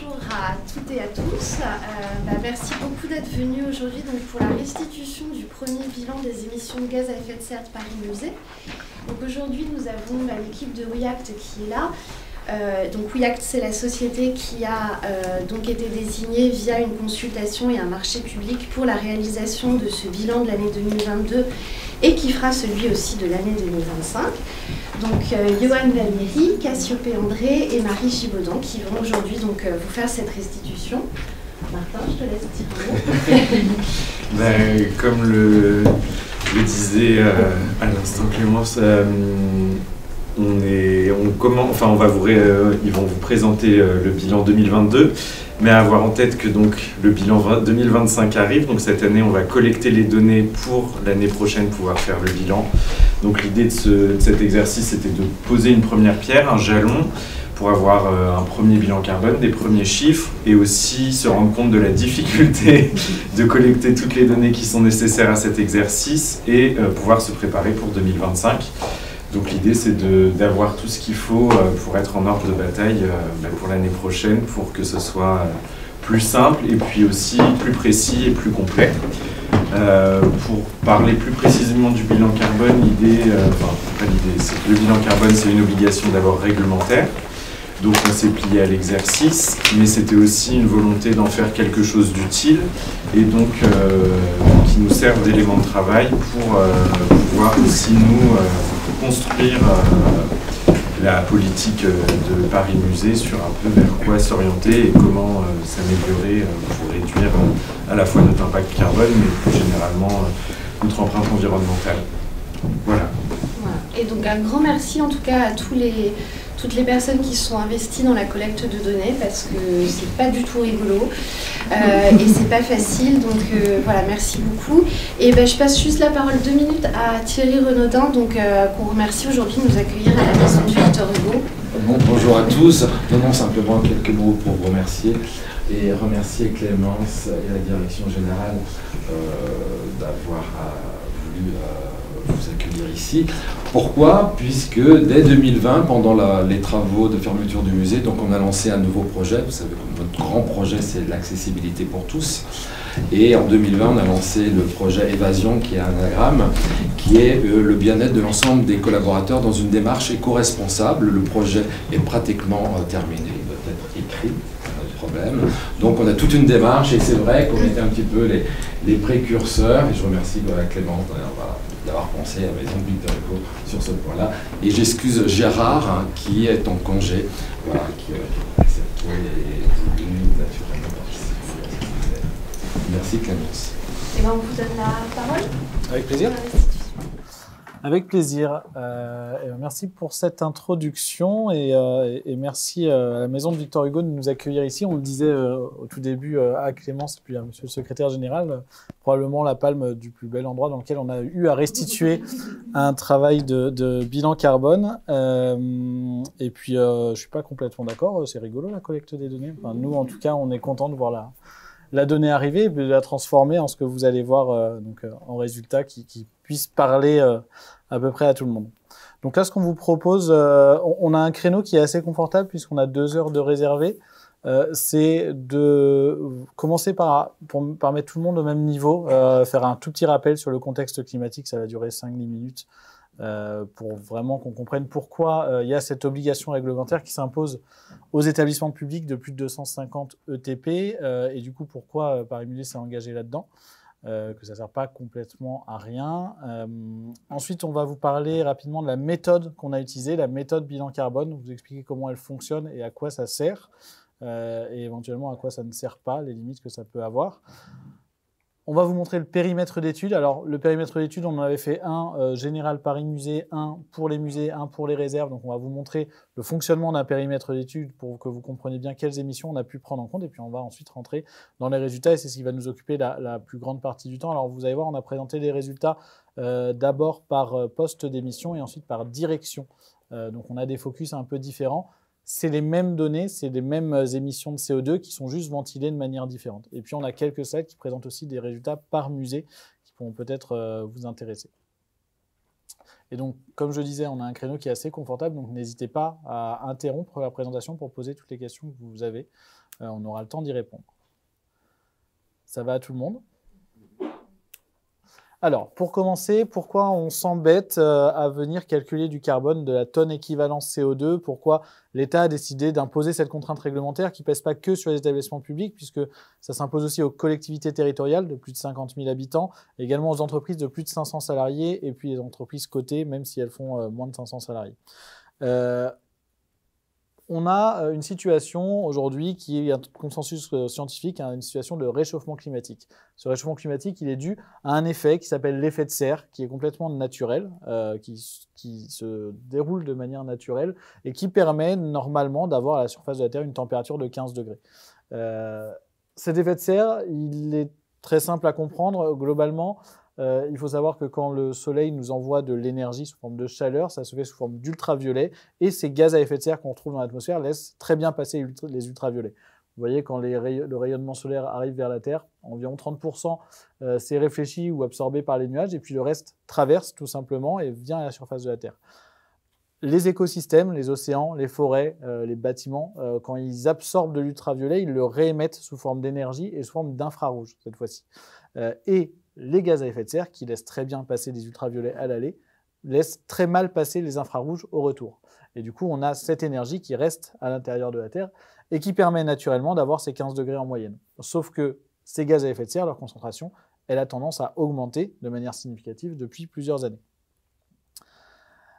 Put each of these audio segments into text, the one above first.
Bonjour à toutes et à tous. Merci beaucoup d'être venus aujourd'hui pour la restitution du premier bilan des émissions de gaz à effet de serre de Paris Musée. Donc aujourd'hui, nous avons l'équipe de WeAct qui est là. Donc WeAct, c'est la société qui a donc été désignée via une consultation et un marché public pour la réalisation de ce bilan de l'année 2022 et qui fera celui aussi de l'année 2025. Donc Johan Valmieri, Cassiopée André et Marie Gibaudan qui vont aujourd'hui donc vous faire cette restitution. Martin, je te laisse dire un mot. Comme le disait à l'instant Clémence, ils vont vous présenter le bilan 2022, mais à avoir en tête que donc le bilan 2025 arrive. Donc cette année, on va collecter les données pour l'année prochaine pouvoir faire le bilan. Donc l'idée de cet exercice, c'était de poser une première pierre, un jalon, pour avoir un premier bilan carbone, des premiers chiffres, et aussi se rendre compte de la difficulté de collecter toutes les données qui sont nécessaires à cet exercice et pouvoir se préparer pour 2025. Donc l'idée, c'est d'avoir tout ce qu'il faut pour être en ordre de bataille pour l'année prochaine, pour que ce soit plus simple et puis aussi plus précis et plus complet. Pour parler plus précisément du bilan carbone, c'est que le bilan carbone, c'est une obligation d'abord réglementaire. Donc on s'est plié à l'exercice, mais c'était aussi une volonté d'en faire quelque chose d'utile et donc qui nous serve d'élément de travail pour pouvoir aussi nous construire la politique de Paris Musée sur un peu vers quoi s'orienter et comment s'améliorer pour réduire à la fois notre impact carbone, mais plus généralement notre empreinte environnementale. Voilà. Et donc un grand merci en tout cas à toutes les personnes qui se sont investies dans la collecte de données parce que c'est pas du tout rigolo et c'est pas facile, donc voilà, merci beaucoup. Et je passe juste la parole 2 minutes à Thierry Renaudin, donc qu'on remercie aujourd'hui de nous accueillir à la maison de Victor Hugo. Bonjour à tous, non, simplement quelques mots pour vous remercier et remercier Clémence et la direction générale d'avoir voulu vous accueillir ici. Pourquoi? Puisque dès 2020, pendant les travaux de fermeture du musée, donc on a lancé un nouveau projet. Vous savez que notre grand projet, c'est l'accessibilité pour tous. Et en 2020, on a lancé le projet Évasion, qui est un anagramme, qui est le bien-être de l'ensemble des collaborateurs dans une démarche éco-responsable. Le projet est pratiquement terminé, il doit être écrit. Problème. Donc on a toute une démarche et c'est vrai qu'on était un petit peu les précurseurs et je remercie Clément d'avoir pensé à Maison de Victor Hugo sur ce point-là. Et j'excuse Gérard qui est en congé, qui a accepté et voulu naturellement participer à ce sujet. Merci Clémence. Et on vous donne la parole. Avec plaisir. Avec plaisir. Merci pour cette introduction et merci à la Maison de Victor Hugo de nous accueillir ici. On le disait au tout début à Clémence et puis à Monsieur le Secrétaire Général, probablement la palme du plus bel endroit dans lequel on a eu à restituer un travail de bilan carbone. Et puis, je suis pas complètement d'accord. C'est rigolo la collecte des données. Enfin, nous, en tout cas, on est content de voir la donnée arriver et de la transformer en ce que vous allez voir en résultat qui puisse parler à peu près à tout le monde. Donc là, ce qu'on vous propose, on a un créneau qui est assez confortable puisqu'on a 2 heures de réservé. C'est de commencer par mettre tout le monde au même niveau, faire un tout petit rappel sur le contexte climatique, ça va durer 5-10 minutes, pour vraiment qu'on comprenne pourquoi il y a cette obligation réglementaire qui s'impose aux établissements publics de plus de 250 ETP, et du coup pourquoi Paris Musée s'est engagé là-dedans, que ça ne sert pas complètement à rien. Ensuite, on va vous parler rapidement de la méthode qu'on a utilisée, la méthode bilan carbone, vous expliquer comment elle fonctionne et à quoi ça sert, et éventuellement à quoi ça ne sert pas, les limites que ça peut avoir. On va vous montrer le périmètre d'études. Alors, le périmètre d'études, on en avait fait un général Paris Musée, un pour les musées, un pour les réserves. Donc, on va vous montrer le fonctionnement d'un périmètre d'études pour que vous compreniez bien quelles émissions on a pu prendre en compte. Et puis, on va ensuite rentrer dans les résultats et c'est ce qui va nous occuper la plus grande partie du temps. Alors, vous allez voir, on a présenté les résultats d'abord par poste d'émission et ensuite par direction. Donc, on a des focus un peu différents. C'est les mêmes données, c'est les mêmes émissions de CO2 qui sont juste ventilées de manière différente. Et puis, on a quelques slides qui présentent aussi des résultats par musée qui pourront peut-être vous intéresser. Et donc, comme je disais, on a un créneau qui est assez confortable, donc n'hésitez pas à interrompre la présentation pour poser toutes les questions que vous avez. On aura le temps d'y répondre. Ça va à tout le monde ? Alors, pour commencer, pourquoi on s'embête à venir calculer du carbone de la tonne équivalence CO2 ? Pourquoi l'État a décidé d'imposer cette contrainte réglementaire qui ne pèse pas que sur les établissements publics, puisque ça s'impose aussi aux collectivités territoriales de plus de 50 000 habitants, également aux entreprises de plus de 500 salariés, et puis les entreprises cotées, même si elles font moins de 500 salariés. On a une situation aujourd'hui qui est un consensus scientifique, une situation de réchauffement climatique. Ce réchauffement climatique, il est dû à un effet qui s'appelle l'effet de serre, qui est complètement naturel, qui se déroule de manière naturelle et qui permet normalement d'avoir à la surface de la Terre une température de 15 degrés. Cet effet de serre, il est très simple à comprendre globalement. Il faut savoir que quand le soleil nous envoie de l'énergie sous forme de chaleur, ça se fait sous forme d'ultraviolets, et ces gaz à effet de serre qu'on retrouve dans l'atmosphère laissent très bien passer les ultraviolets. Vous voyez, quand le rayonnement solaire arrive vers la Terre, environ 30% c'est réfléchi ou absorbé par les nuages, et puis le reste traverse tout simplement et vient à la surface de la Terre. Les écosystèmes, les océans, les forêts, les bâtiments, quand ils absorbent de l'ultraviolet, ils le réémettent sous forme d'énergie et sous forme d'infrarouge cette fois-ci. Et les gaz à effet de serre, qui laissent très bien passer les ultraviolets à l'aller, laissent très mal passer les infrarouges au retour. Et du coup, on a cette énergie qui reste à l'intérieur de la Terre et qui permet naturellement d'avoir ces 15 degrés en moyenne. Sauf que ces gaz à effet de serre, leur concentration, elle a tendance à augmenter de manière significative depuis plusieurs années.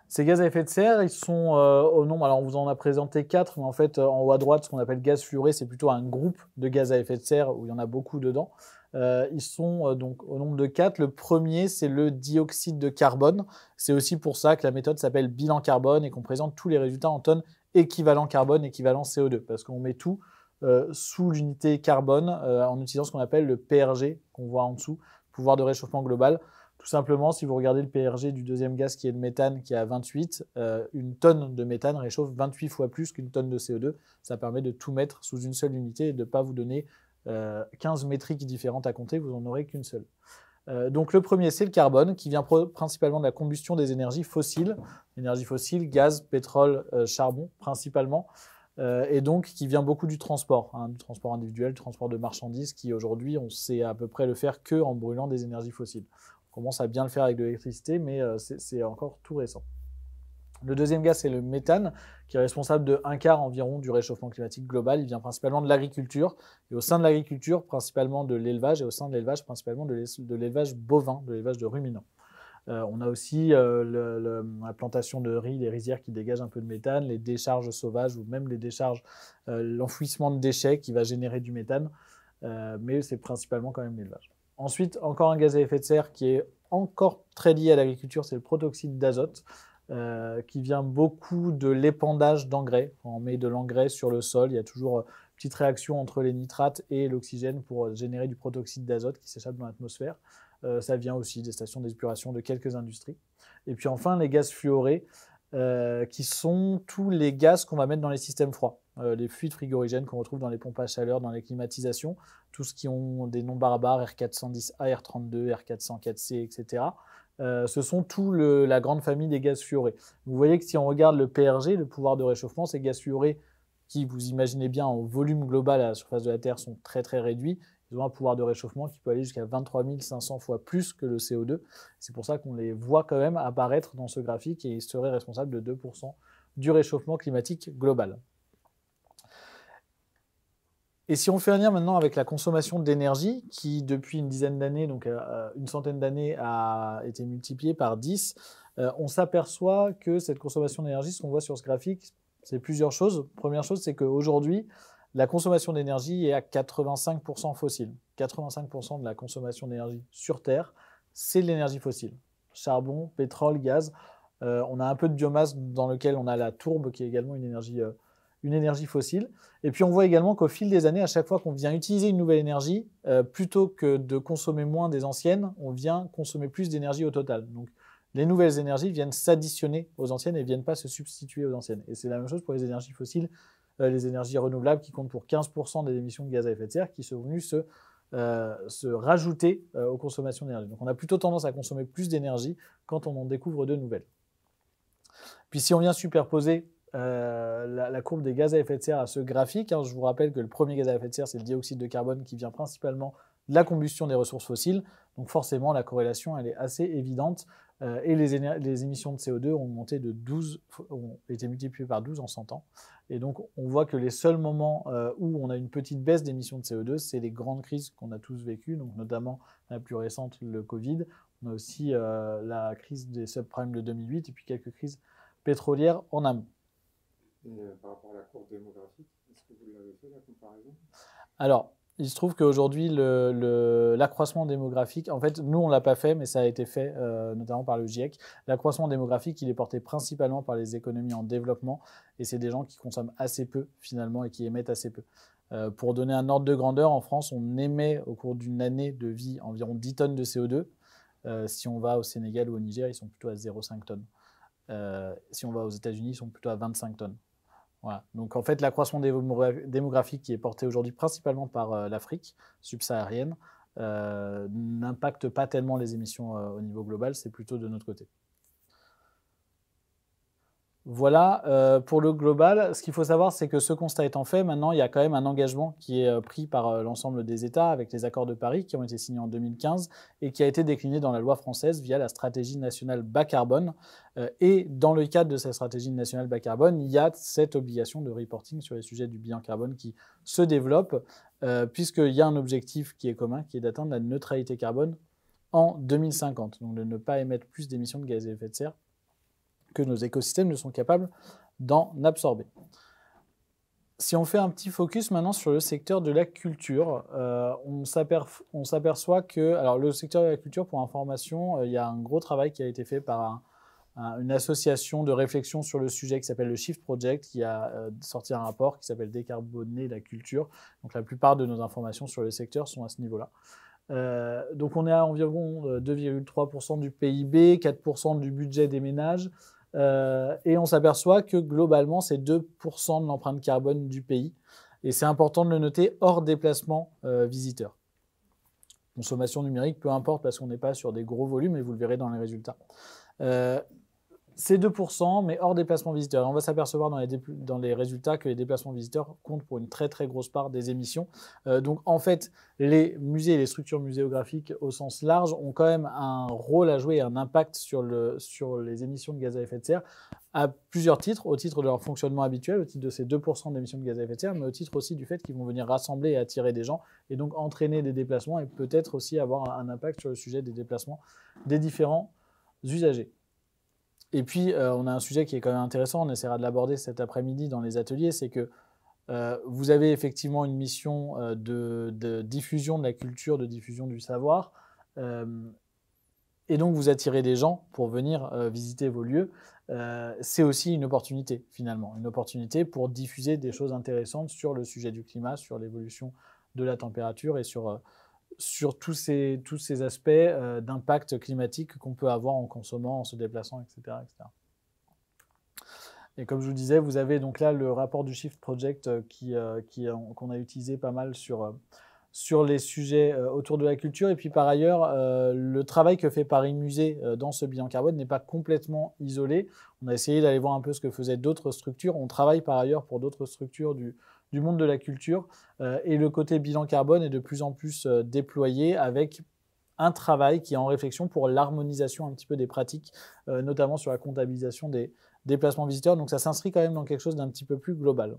Ces gaz à effet de serre, ils sont au nombre, alors on vous en a présenté 4, mais en fait, en haut à droite, ce qu'on appelle gaz fluoré, c'est plutôt un groupe de gaz à effet de serre où il y en a beaucoup dedans. Ils sont donc au nombre de 4. Le premier, c'est le dioxyde de carbone. C'est aussi pour ça que la méthode s'appelle bilan carbone et qu'on présente tous les résultats en tonnes équivalent carbone, équivalent CO2, parce qu'on met tout sous l'unité carbone en utilisant ce qu'on appelle le PRG, qu'on voit en dessous, pouvoir de réchauffement global. Tout simplement, si vous regardez le PRG du deuxième gaz qui est le méthane, qui est à 28, une tonne de méthane réchauffe 28 fois plus qu'une tonne de CO2. Ça permet de tout mettre sous une seule unité et de ne pas vous donner 15 métriques différentes à compter, vous n'en aurez qu'une seule. Donc le premier, c'est le carbone, qui vient principalement de la combustion des énergies fossiles. Énergie fossile, gaz, pétrole, charbon, principalement. Et donc qui vient beaucoup du transport individuel, du transport de marchandises, qui aujourd'hui, on sait à peu près le faire que en brûlant des énergies fossiles. On commence à bien le faire avec de l'électricité, mais c'est encore tout récent. Le deuxième gaz, c'est le méthane, qui est responsable de 1/4 environ du réchauffement climatique global. Il vient principalement de l'agriculture, et au sein de l'agriculture, principalement de l'élevage, et au sein de l'élevage, principalement de l'élevage bovin, de l'élevage de ruminants. On a aussi la plantation de riz, les rizières qui dégagent un peu de méthane, les décharges sauvages ou même les décharges, l'enfouissement de déchets qui va générer du méthane, mais c'est principalement quand même l'élevage. Ensuite, encore un gaz à effet de serre qui est encore très lié à l'agriculture, c'est le protoxyde d'azote, qui vient beaucoup de l'épandage d'engrais. Quand on met de l'engrais sur le sol, il y a toujours une petite réaction entre les nitrates et l'oxygène pour générer du protoxyde d'azote qui s'échappe dans l'atmosphère. Ça vient aussi des stations d'épuration de quelques industries. Et puis enfin, les gaz fluorés, qui sont tous les gaz qu'on va mettre dans les systèmes froids. Les fluides frigorigènes qu'on retrouve dans les pompes à chaleur, dans les climatisations, tous ceux qui ont des noms barbares, R410A, R32, R404C, etc. Ce sont tout la grande famille des gaz fluorés. Vous voyez que si on regarde le PRG, le pouvoir de réchauffement, ces gaz fluorés qui, vous imaginez bien, en volume global à la surface de la Terre, sont très très réduits. Ils ont un pouvoir de réchauffement qui peut aller jusqu'à 23 500 fois plus que le CO2. C'est pour ça qu'on les voit quand même apparaître dans ce graphique et ils seraient responsables de 2% du réchauffement climatique global. Et si on fait un lien maintenant avec la consommation d'énergie, qui depuis une dizaine d'années, donc une centaine d'années, a été multipliée par 10, on s'aperçoit que cette consommation d'énergie, ce qu'on voit sur ce graphique, c'est plusieurs choses. Première chose, c'est qu'aujourd'hui, la consommation d'énergie est à 85% fossile. 85% de la consommation d'énergie sur Terre, c'est de l'énergie fossile. Charbon, pétrole, gaz. On a un peu de biomasse dans lequel on a la tourbe, qui est également une énergie fossile. Et puis on voit également qu'au fil des années, à chaque fois qu'on vient utiliser une nouvelle énergie, plutôt que de consommer moins des anciennes, on vient consommer plus d'énergie au total. Donc les nouvelles énergies viennent s'additionner aux anciennes et ne viennent pas se substituer aux anciennes. Et c'est la même chose pour les énergies fossiles, les énergies renouvelables qui comptent pour 15% des émissions de gaz à effet de serre, qui sont venues se rajouter aux consommations d'énergie. Donc on a plutôt tendance à consommer plus d'énergie quand on en découvre de nouvelles. Puis si on vient superposer la courbe des gaz à effet de serre à ce graphique, je vous rappelle que le premier gaz à effet de serre, c'est le dioxyde de carbone qui vient principalement de la combustion des ressources fossiles. Donc forcément, la corrélation, elle est assez évidente. Et les émissions de CO2 ont été multipliées par 12 en 100 ans. Et donc, on voit que les seuls moments où on a une petite baisse d'émissions de CO2, c'est les grandes crises qu'on a tous vécues, donc notamment la plus récente, le Covid. On a aussi la crise des subprimes de 2008 et puis quelques crises pétrolières en amont. Et par rapport à la courbe démographique, est-ce que vous l'avez fait, la comparaison? Alors, il se trouve qu'aujourd'hui, l'accroissement démographique, en fait, nous, on ne l'a pas fait, mais ça a été fait notamment par le GIEC. L'accroissement démographique, il est porté principalement par les économies en développement, et c'est des gens qui consomment assez peu, finalement, et qui émettent assez peu. Pour donner un ordre de grandeur, en France, on émet au cours d'une année de vie environ 10 tonnes de CO2. Si on va au Sénégal ou au Niger, ils sont plutôt à 0,5 tonnes. Si on va aux États-Unis, ils sont plutôt à 25 tonnes. Voilà. Donc en fait, l'accroissement démographique qui est porté aujourd'hui principalement par l'Afrique subsaharienne n'impacte pas tellement les émissions au niveau global, c'est plutôt de notre côté. Voilà, pour le global, ce qu'il faut savoir, c'est que ce constat étant fait, maintenant, il y a quand même un engagement qui est pris par l'ensemble des États avec les accords de Paris qui ont été signés en 2015 et qui a été décliné dans la loi française via la stratégie nationale bas carbone. Et dans le cadre de cette stratégie nationale bas carbone, il y a cette obligation de reporting sur les sujets du bilan carbone qui se développe, puisqu'il y a un objectif qui est commun, qui est d'atteindre la neutralité carbone en 2050, donc de ne pas émettre plus d'émissions de gaz à effet de serre que nos écosystèmes ne sont capables d'en absorber. Si on fait un petit focus maintenant sur le secteur de la culture, on s'aperçoit que, alors le secteur de la culture, pour information, il y a un gros travail qui a été fait par une association de réflexion sur le sujet qui s'appelle le Shift Project, qui a sorti un rapport qui s'appelle Décarboner la culture. Donc la plupart de nos informations sur le secteur sont à ce niveau-là. Donc on est à environ 2,3% du PIB, 4% du budget des ménages, et on s'aperçoit que globalement c'est 2% de l'empreinte carbone du pays, et c'est important de le noter hors déplacement visiteur. Consommation numérique, peu importe, parce qu'on n'est pas sur des gros volumes, et vous le verrez dans les résultats. C'est 2%, mais hors déplacement visiteur. Et on va s'apercevoir dans les résultats que les déplacements visiteurs comptent pour une très très grosse part des émissions. Donc en fait, les musées et les structures muséographiques au sens large ont quand même un rôle à jouer, un impact sur les émissions de gaz à effet de serre à plusieurs titres, au titre de leur fonctionnement habituel, au titre de ces 2% d'émissions de gaz à effet de serre, mais au titre aussi du fait qu'ils vont venir rassembler et attirer des gens et donc entraîner des déplacements et peut-être aussi avoir un impact sur le sujet des déplacements des différents usagers. Et puis, on a un sujet qui est quand même intéressant, on essaiera de l'aborder cet après-midi dans les ateliers, c'est que vous avez effectivement une mission de diffusion de la culture, de diffusion du savoir, et donc vous attirez des gens pour venir visiter vos lieux. C'est aussi une opportunité, finalement, une opportunité pour diffuser des choses intéressantes sur le sujet du climat, sur l'évolution de la température et sur tous ces aspects d'impact climatique qu'on peut avoir en consommant, en se déplaçant, etc., etc. Et comme je vous disais, vous avez donc là le rapport du Shift Project qu'on a utilisé pas mal sur les sujets autour de la culture. Et puis par ailleurs, le travail que fait Paris Musée dans ce bilan carbone n'est pas complètement isolé. On a essayé d'aller voir un peu ce que faisaient d'autres structures. On travaille par ailleurs pour d'autres structures du monde de la culture. Et le côté bilan carbone est de plus en plus déployé avec un travail qui est en réflexion pour l'harmonisation un petit peu des pratiques, notamment sur la comptabilisation des déplacements visiteurs. Donc ça s'inscrit quand même dans quelque chose d'un petit peu plus global.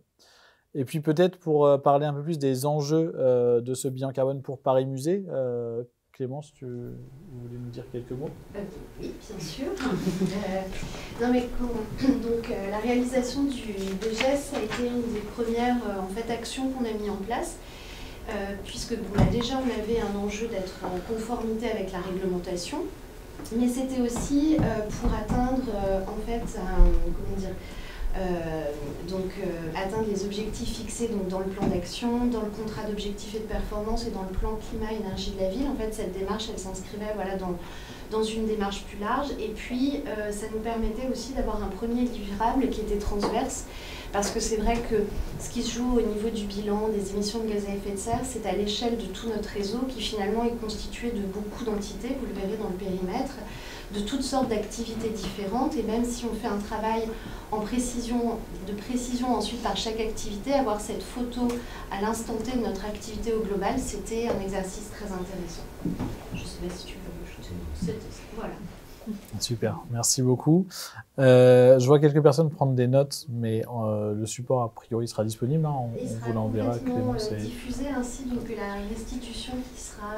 Et puis peut-être pour parler un peu plus des enjeux de ce bilan carbone pour Paris Musée, Clémence, tu voulais nous dire quelques mots? Oui, bien sûr. Non, mais donc, la réalisation du BGES a été une des premières actions qu'on a mis en place, puisque déjà on avait un enjeu d'être en conformité avec la réglementation, mais c'était aussi pour atteindre atteindre les objectifs fixés donc, dans le plan d'action, dans le contrat d'objectifs et de performance et dans le plan climat-énergie de la ville. En fait, cette démarche, elle s'inscrivait dans une démarche plus large. Et puis, ça nous permettait aussi d'avoir un premier livrable qui était transverse, Parce que c'est vrai que ce qui se joue au niveau du bilan des émissions de gaz à effet de serre, c'est à l'échelle de tout notre réseau qui finalement est constitué de beaucoup d'entités, vous le verrez dans le périmètre, de toutes sortes d'activités différentes. Et même si on fait un travail de précision ensuite par chaque activité, avoir cette photo à l'instant T de notre activité au global, c'était un exercice très intéressant. Je ne sais pas si tu veux ajouter. Voilà. Super, merci beaucoup. Je vois quelques personnes prendre des notes, mais le support a priori sera disponible. Hein, on vous l'enverra. Diffusé ainsi donc la restitution qui sera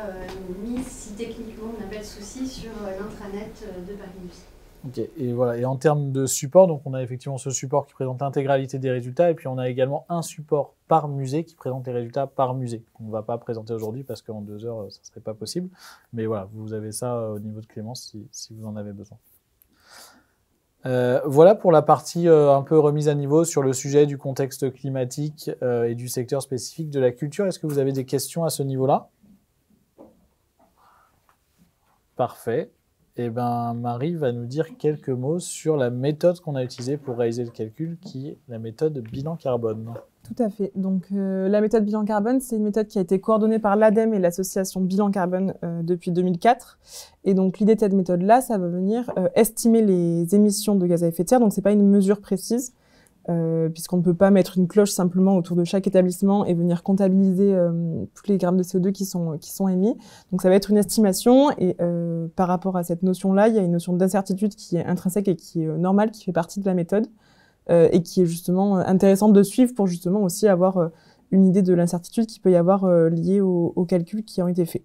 mise, si techniquement on n'a pas de souci, sur l'intranet de Paris Musée. Ok, et voilà. Et en termes de support, donc on a effectivement ce support qui présente l'intégralité des résultats, et puis on a également un support par musée qui présente les résultats par musée. On ne va pas présenter aujourd'hui parce qu'en 2 heures, ça ne serait pas possible. Mais voilà, vous avez ça au niveau de Clémence si vous en avez besoin. Voilà pour la partie un peu remise à niveau sur le sujet du contexte climatique et du secteur spécifique de la culture. Est-ce que vous avez des questions à ce niveau-là? Parfait. Eh bien, Marie va nous dire quelques mots sur la méthode qu'on a utilisée pour réaliser le calcul, qui est la méthode bilan carbone. Tout à fait. Donc, la méthode bilan carbone, c'est une méthode qui a été coordonnée par l'ADEME et l'association Bilan Carbone depuis 2004. Et donc, l'idée de cette méthode-là, ça va venir estimer les émissions de gaz à effet de serre. Donc, c'est pas une mesure précise, puisqu'on ne peut pas mettre une cloche simplement autour de chaque établissement et venir comptabiliser tous les grammes de CO2 qui sont émis. Donc ça va être une estimation et par rapport à cette notion-là, il y a une notion d'incertitude qui est intrinsèque et qui est normale, qui fait partie de la méthode et qui est justement intéressante de suivre pour justement aussi avoir une idée de l'incertitude qu'il peut y avoir liée aux calculs qui ont été faits.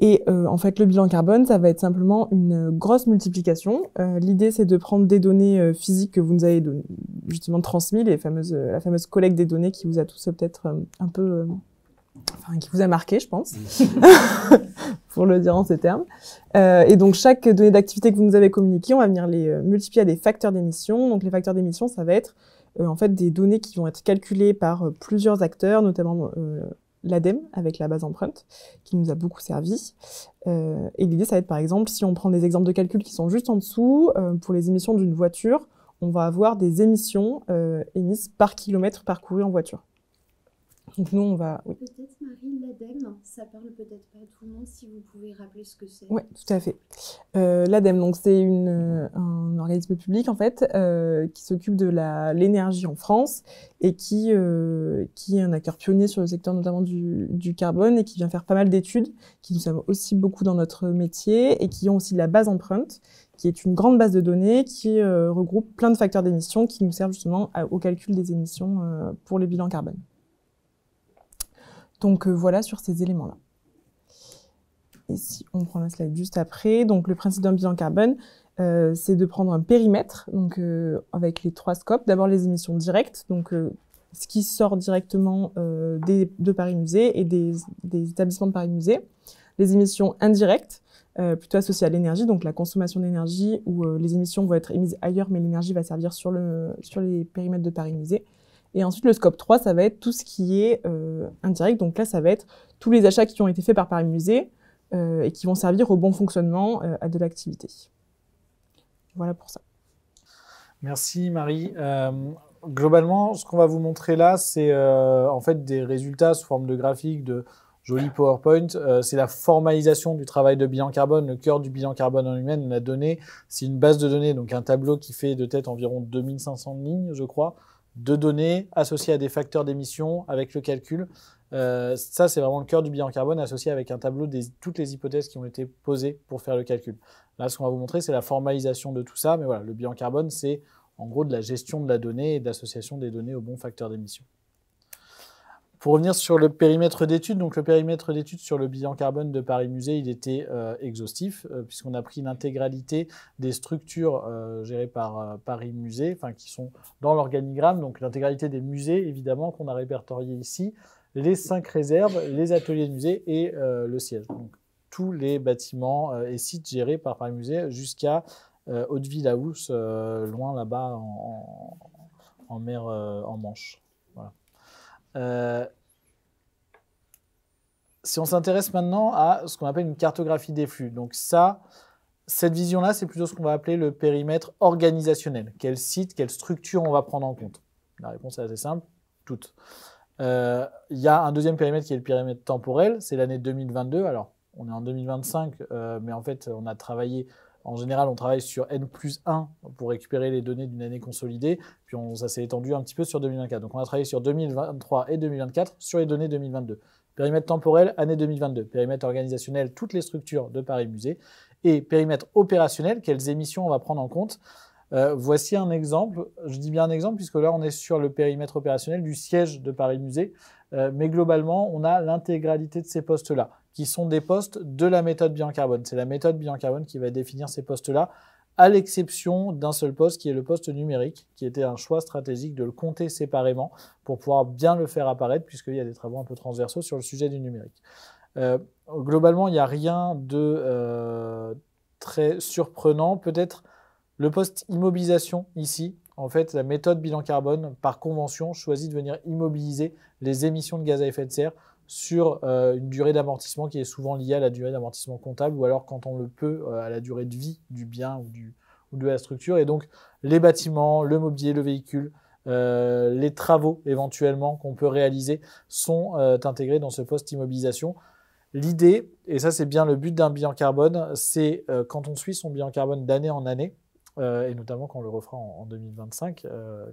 Et en fait, le bilan carbone, ça va être simplement une grosse multiplication. L'idée, c'est de prendre des données physiques que vous nous avez justement transmises, la fameuse collecte des données qui vous a tous peut-être un peu... qui vous a marqué, je pense, pour le dire en ces termes. Et donc, chaque donnée d'activité que vous nous avez communiquée, on va venir les multiplier à des facteurs d'émission. Donc, les facteurs d'émission, ça va être en fait des données qui vont être calculées par plusieurs acteurs, notamment... l'ADEME avec la base empreinte qui nous a beaucoup servi. Et l'idée, ça va être par exemple, si on prend des exemples de calcul qui sont juste en dessous, pour les émissions d'une voiture, on va avoir des émissions émises par kilomètre parcouru en voiture. Donc nous, on va... Oui. Peut-être, Marie, l'ADEME, ça parle peut-être pas à tout le monde, si vous pouvez rappeler ce que c'est. Oui, tout à fait. L'ADEME, donc c'est un organisme public en fait qui s'occupe de l'énergie en France et qui est un acteur pionnier sur le secteur notamment du carbone et qui vient faire pas mal d'études, qui nous servent aussi beaucoup dans notre métier et qui ont aussi de la base empreinte, qui est une grande base de données qui regroupe plein de facteurs d'émissions qui nous servent justement au calcul des émissions pour les bilans carbone. Donc voilà sur ces éléments-là. Et si on prend la slide juste après, donc le principe d'un bilan carbone, c'est de prendre un périmètre, donc avec les 3 scopes. D'abord les émissions directes, donc ce qui sort directement de Paris Musée et des établissements de Paris Musée. Les émissions indirectes, plutôt associées à l'énergie, donc la consommation d'énergie, où les émissions vont être émises ailleurs, mais l'énergie va servir sur les périmètres de Paris Musée. Et ensuite, le scope 3, ça va être tout ce qui est indirect. Donc là, ça va être tous les achats qui ont été faits par Paris Musée et qui vont servir au bon fonctionnement de l'activité. Voilà pour ça. Merci Marie. Globalement, ce qu'on va vous montrer là, c'est en fait des résultats sous forme de graphiques, de jolis PowerPoint. C'est la formalisation du travail de bilan carbone. Le cœur du bilan carbone en lui-même, la donnée, c'est une base de données, donc un tableau qui fait de tête environ 2500 lignes, je crois, de données associées à des facteurs d'émission avec le calcul. Ça, c'est vraiment le cœur du bilan carbone associé avec un tableau de toutes les hypothèses qui ont été posées pour faire le calcul. Là, ce qu'on va vous montrer, c'est la formalisation de tout ça. Mais voilà, le bilan carbone, c'est en gros de la gestion de la donnée et d'association des données aux bons facteurs d'émission. Pour revenir sur le périmètre d'étude, donc le périmètre d'étude sur le bilan carbone de Paris Musée, il était exhaustif, puisqu'on a pris l'intégralité des structures gérées par Paris Musée, enfin qui sont dans l'organigramme, donc l'intégralité des musées, évidemment, qu'on a répertorié ici, les 5 réserves, les ateliers de musée et le siège. Donc tous les bâtiments et sites gérés par Paris Musée jusqu'à Haute-Ville-à-Housse, loin là-bas en mer en Manche. Voilà. Si on s'intéresse maintenant à ce qu'on appelle une cartographie des flux, donc cette vision-là, c'est plutôt ce qu'on va appeler le périmètre organisationnel. Quel site, quelle structure on va prendre en compte. La réponse est assez simple, toutes. Il y a un deuxième périmètre qui est le périmètre temporel, c'est l'année 2022. Alors, on est en 2025, mais en fait, on a travaillé, en général, on travaille sur N+1 pour récupérer les données d'une année consolidée, puis ça s'est étendu un petit peu sur 2024. Donc, on a travaillé sur 2023 et 2024 sur les données 2022. Périmètre temporel, année 2022. Périmètre organisationnel, toutes les structures de Paris Musée. Et périmètre opérationnel, quelles émissions on va prendre en compte. Voici un exemple, je dis bien un exemple puisque là on est sur le périmètre opérationnel du siège de Paris Musée, mais globalement on a l'intégralité de ces postes-là, qui sont des postes de la méthode bilan carbone. C'est la méthode bilan carbone qui va définir ces postes-là, à l'exception d'un seul poste qui est le poste numérique, qui était un choix stratégique de le compter séparément pour pouvoir bien le faire apparaître, puisqu'il y a des travaux un peu transversaux sur le sujet du numérique. Globalement, il n'y a rien de très surprenant, peut-être. Le poste immobilisation, ici, en fait, la méthode bilan carbone, par convention, choisit de venir immobiliser les émissions de gaz à effet de serre sur une durée d'amortissement qui est souvent liée à la durée d'amortissement comptable ou alors, quand on le peut, à la durée de vie du bien ou de la structure. Et donc, les bâtiments, le mobilier, le véhicule, les travaux éventuellement qu'on peut réaliser sont intégrés dans ce poste immobilisation. L'idée, et ça c'est bien le but d'un bilan carbone, c'est quand on suit son bilan carbone d'année en année, et notamment quand on le refera en 2025,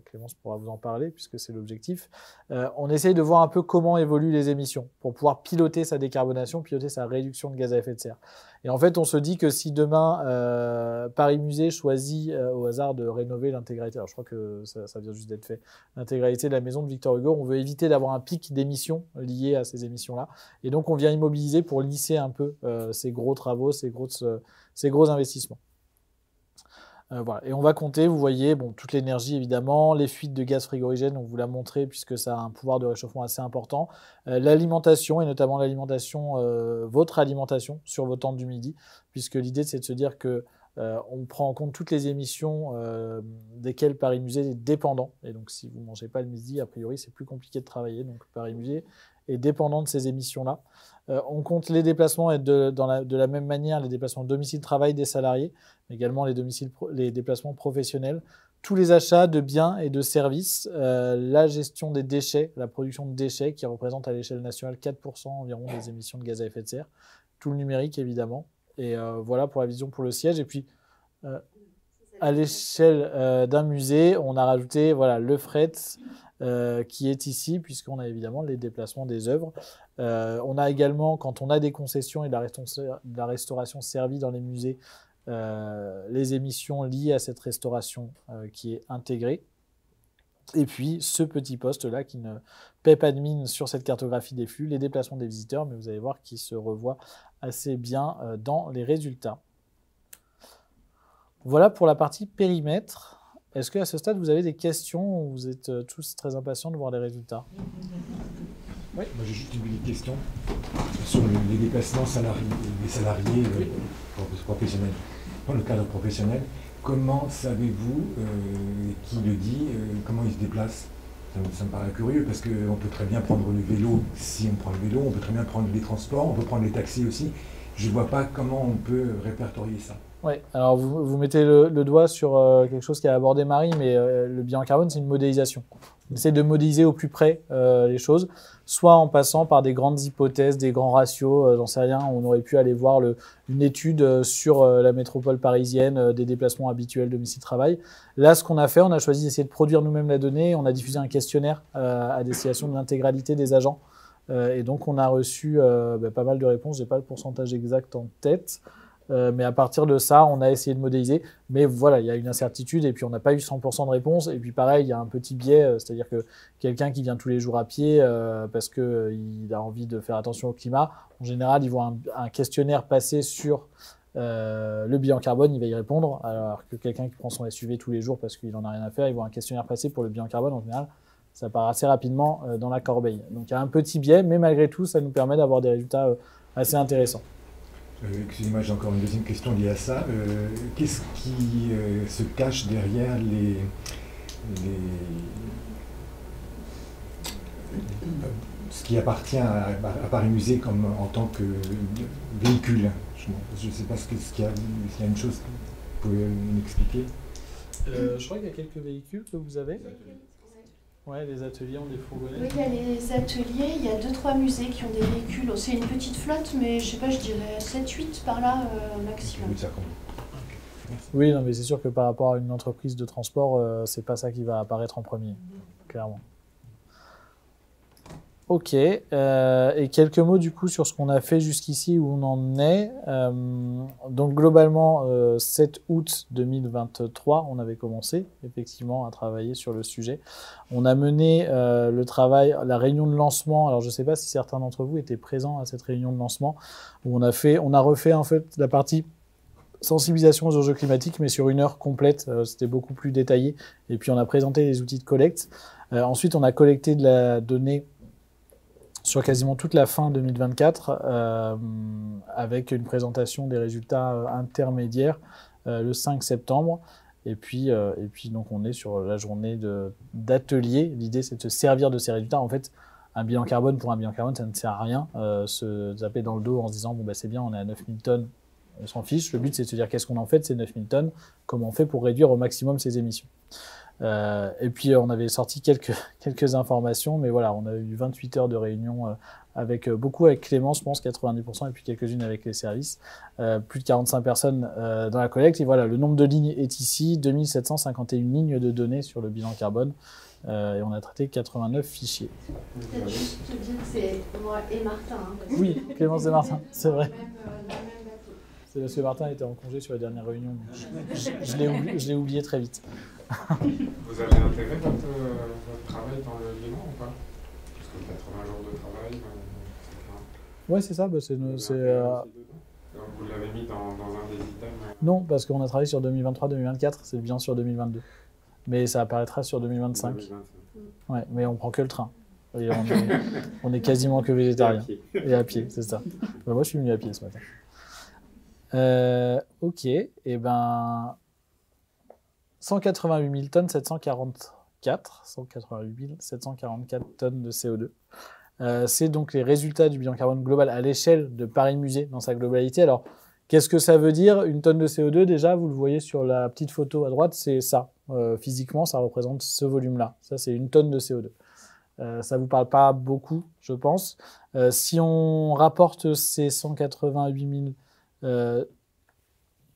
Clémence pourra vous en parler puisque c'est l'objectif, on essaye de voir un peu comment évoluent les émissions pour pouvoir piloter sa décarbonation, piloter sa réduction de gaz à effet de serre. Et en fait, on se dit que si demain, Paris Musée choisit au hasard de rénover l'intégralité, alors je crois que ça vient juste d'être fait, l'intégralité de la maison de Victor Hugo, on veut éviter d'avoir un pic d'émissions lié à ces émissions-là. Et donc, on vient immobiliser pour lisser un peu ces gros travaux, ces gros investissements. Voilà. Et on va compter, vous voyez, bon, toute l'énergie évidemment, les fuites de gaz frigorigène, on vous l'a montré puisque ça a un pouvoir de réchauffement assez important, l'alimentation et notamment l'alimentation, votre alimentation sur vos tentes du midi, puisque l'idée c'est de se dire que on prend en compte toutes les émissions desquelles Paris Musée est dépendant. Et donc si vous ne mangez pas le midi, a priori c'est plus compliqué de travailler, donc Paris Musée est dépendant de ces émissions-là. On compte les déplacements et de la même manière les déplacements domicile-travail des salariés, mais également les déplacements professionnels, tous les achats de biens et de services, la gestion des déchets, la production de déchets qui représente à l'échelle nationale 4% environ des émissions de gaz à effet de serre, tout le numérique évidemment. Et voilà pour la vision pour le siège. Et puis à l'échelle d'un musée, on a rajouté voilà, le fret, qui est ici, puisqu'on a évidemment les déplacements des œuvres. On a également, quand on a des concessions et de la restauration servie dans les musées, les émissions liées à cette restauration qui est intégrée. Et puis, ce petit poste-là qui ne paie pas de mine sur cette cartographie des flux, les déplacements des visiteurs, mais vous allez voir qu'il se revoit assez bien dans les résultats. Voilà pour la partie périmètre. Est-ce qu'à ce stade, vous avez des questions ou vous êtes tous très impatients de voir les résultats? Oui, moi j'ai juste une petite question sur les déplacements des salariés professionnels. Dans le cadre professionnel, comment savez-vous qui le dit, comment ils se déplacent? Ça me paraît curieux parce qu'on peut très bien prendre le vélo si on prend le vélo, on peut très bien prendre les transports, on peut prendre les taxis aussi. Je ne vois pas comment on peut répertorier ça. Oui, alors vous mettez le doigt sur quelque chose qui a abordé Marie, mais le bilan carbone, c'est une modélisation. On essaie de modéliser au plus près les choses, soit en passant par des grandes hypothèses, des grands ratios, j'en sais rien, on aurait pu aller voir une étude sur la métropole parisienne, des déplacements habituels domicile-travail. Là, ce qu'on a fait, on a choisi d'essayer de produire nous-mêmes la donnée, on a diffusé un questionnaire à destination de l'intégralité des agents, et donc on a reçu pas mal de réponses, je n'ai pas le pourcentage exact en tête, mais à partir de ça, on a essayé de modéliser. Mais voilà, il y a une incertitude et puis on n'a pas eu 100% de réponse. Et puis pareil, il y a un petit biais, c'est-à-dire que quelqu'un qui vient tous les jours à pied parce qu'il a envie de faire attention au climat, en général, il voit un questionnaire passer sur le bilan carbone, il va y répondre. Alors que quelqu'un qui prend son SUV tous les jours parce qu'il n'en a rien à faire, il voit un questionnaire passer pour le bilan carbone, en général, ça part assez rapidement dans la corbeille. Donc il y a un petit biais, mais malgré tout, ça nous permet d'avoir des résultats assez intéressants. Excusez-moi, j'ai encore une deuxième question liée à ça. Qu'est-ce qui se cache derrière ce qui appartient à Paris Musée comme en tant que véhicule? Je ne sais pas s'il y a une chose que vous pouvez m'expliquer. Je crois qu'il y a quelques véhicules que vous avez. Ouais, les ateliers ont des fourgonnettes. Oui, il y a les ateliers, il y a 2-3 musées qui ont des véhicules. C'est une petite flotte, mais je sais pas, je dirais 7-8 par là maximum. Oui, non, mais c'est sûr que par rapport à une entreprise de transport, c'est pas ça qui va apparaître en premier, clairement. Ok, et quelques mots du coup sur ce qu'on a fait jusqu'ici, où on en est. Donc globalement, 7 août 2023, on avait commencé effectivement à travailler sur le sujet. On a mené le travail, la réunion de lancement. Alors je ne sais pas si certains d'entre vous étaient présents à cette réunion de lancement, où on a refait en fait la partie sensibilisation aux enjeux climatiques, mais sur 1 heure complète. C'était beaucoup plus détaillé. Et puis on a présenté les outils de collecte. Ensuite, on a collecté de la donnée sur quasiment toute la fin 2024, avec une présentation des résultats intermédiaires le 5 septembre. Et puis donc on est sur la journée d'atelier. L'idée, c'est de se servir de ces résultats. En fait, un bilan carbone, pour un bilan carbone, ça ne sert à rien. Se taper dans le dos en se disant, bon, bah, c'est bien, on est à 9000 tonnes, on s'en fiche. Le but, c'est de se dire, qu'est-ce qu'on en fait de ces 9000 tonnes? Comment on fait pour réduire au maximum ces émissions? Et puis on avait sorti quelques informations, mais voilà, on a eu 28 heures de réunion avec beaucoup avec Clémence, je pense 90%, et puis quelques-unes avec les services, plus de 45 personnes dans la collecte. Et voilà, le nombre de lignes est ici, 2751 lignes de données sur le bilan carbone, et on a traité 89 fichiers. Peut-être juste te dire que c'est moi et Martin. Hein, oui, Clémence et Martin, c'est vrai. La même bateau. C'est parce que Martin était en congé sur la dernière réunion. Je l'ai oublié très vite. Vous avez intégré votre travail dans le bilan ou pas? Parce que 80 jours de travail, etc. Ouais, c'est ça. Bah, vous l'avez mis dans un des items Non, parce qu'on a travaillé sur 2023-2024, c'est bien sur 2022. Mais ça apparaîtra sur 2025. 2025. Ouais, mais on prend que le train. Et on est quasiment que végétarien. Et à pied, c'est ça. Bah, moi, je suis venu à pied ce matin. Ok, et ben 188 000 tonnes, 744 tonnes de CO2. C'est donc les résultats du bilan carbone global à l'échelle de Paris Musée dans sa globalité. Alors, qu'est-ce que ça veut dire? Une tonne de CO2, déjà, vous le voyez sur la petite photo à droite, c'est ça. Physiquement, ça représente ce volume-là. Ça, c'est 1 tonne de CO2. Ça ne vous parle pas beaucoup, je pense. Si on rapporte ces 188 000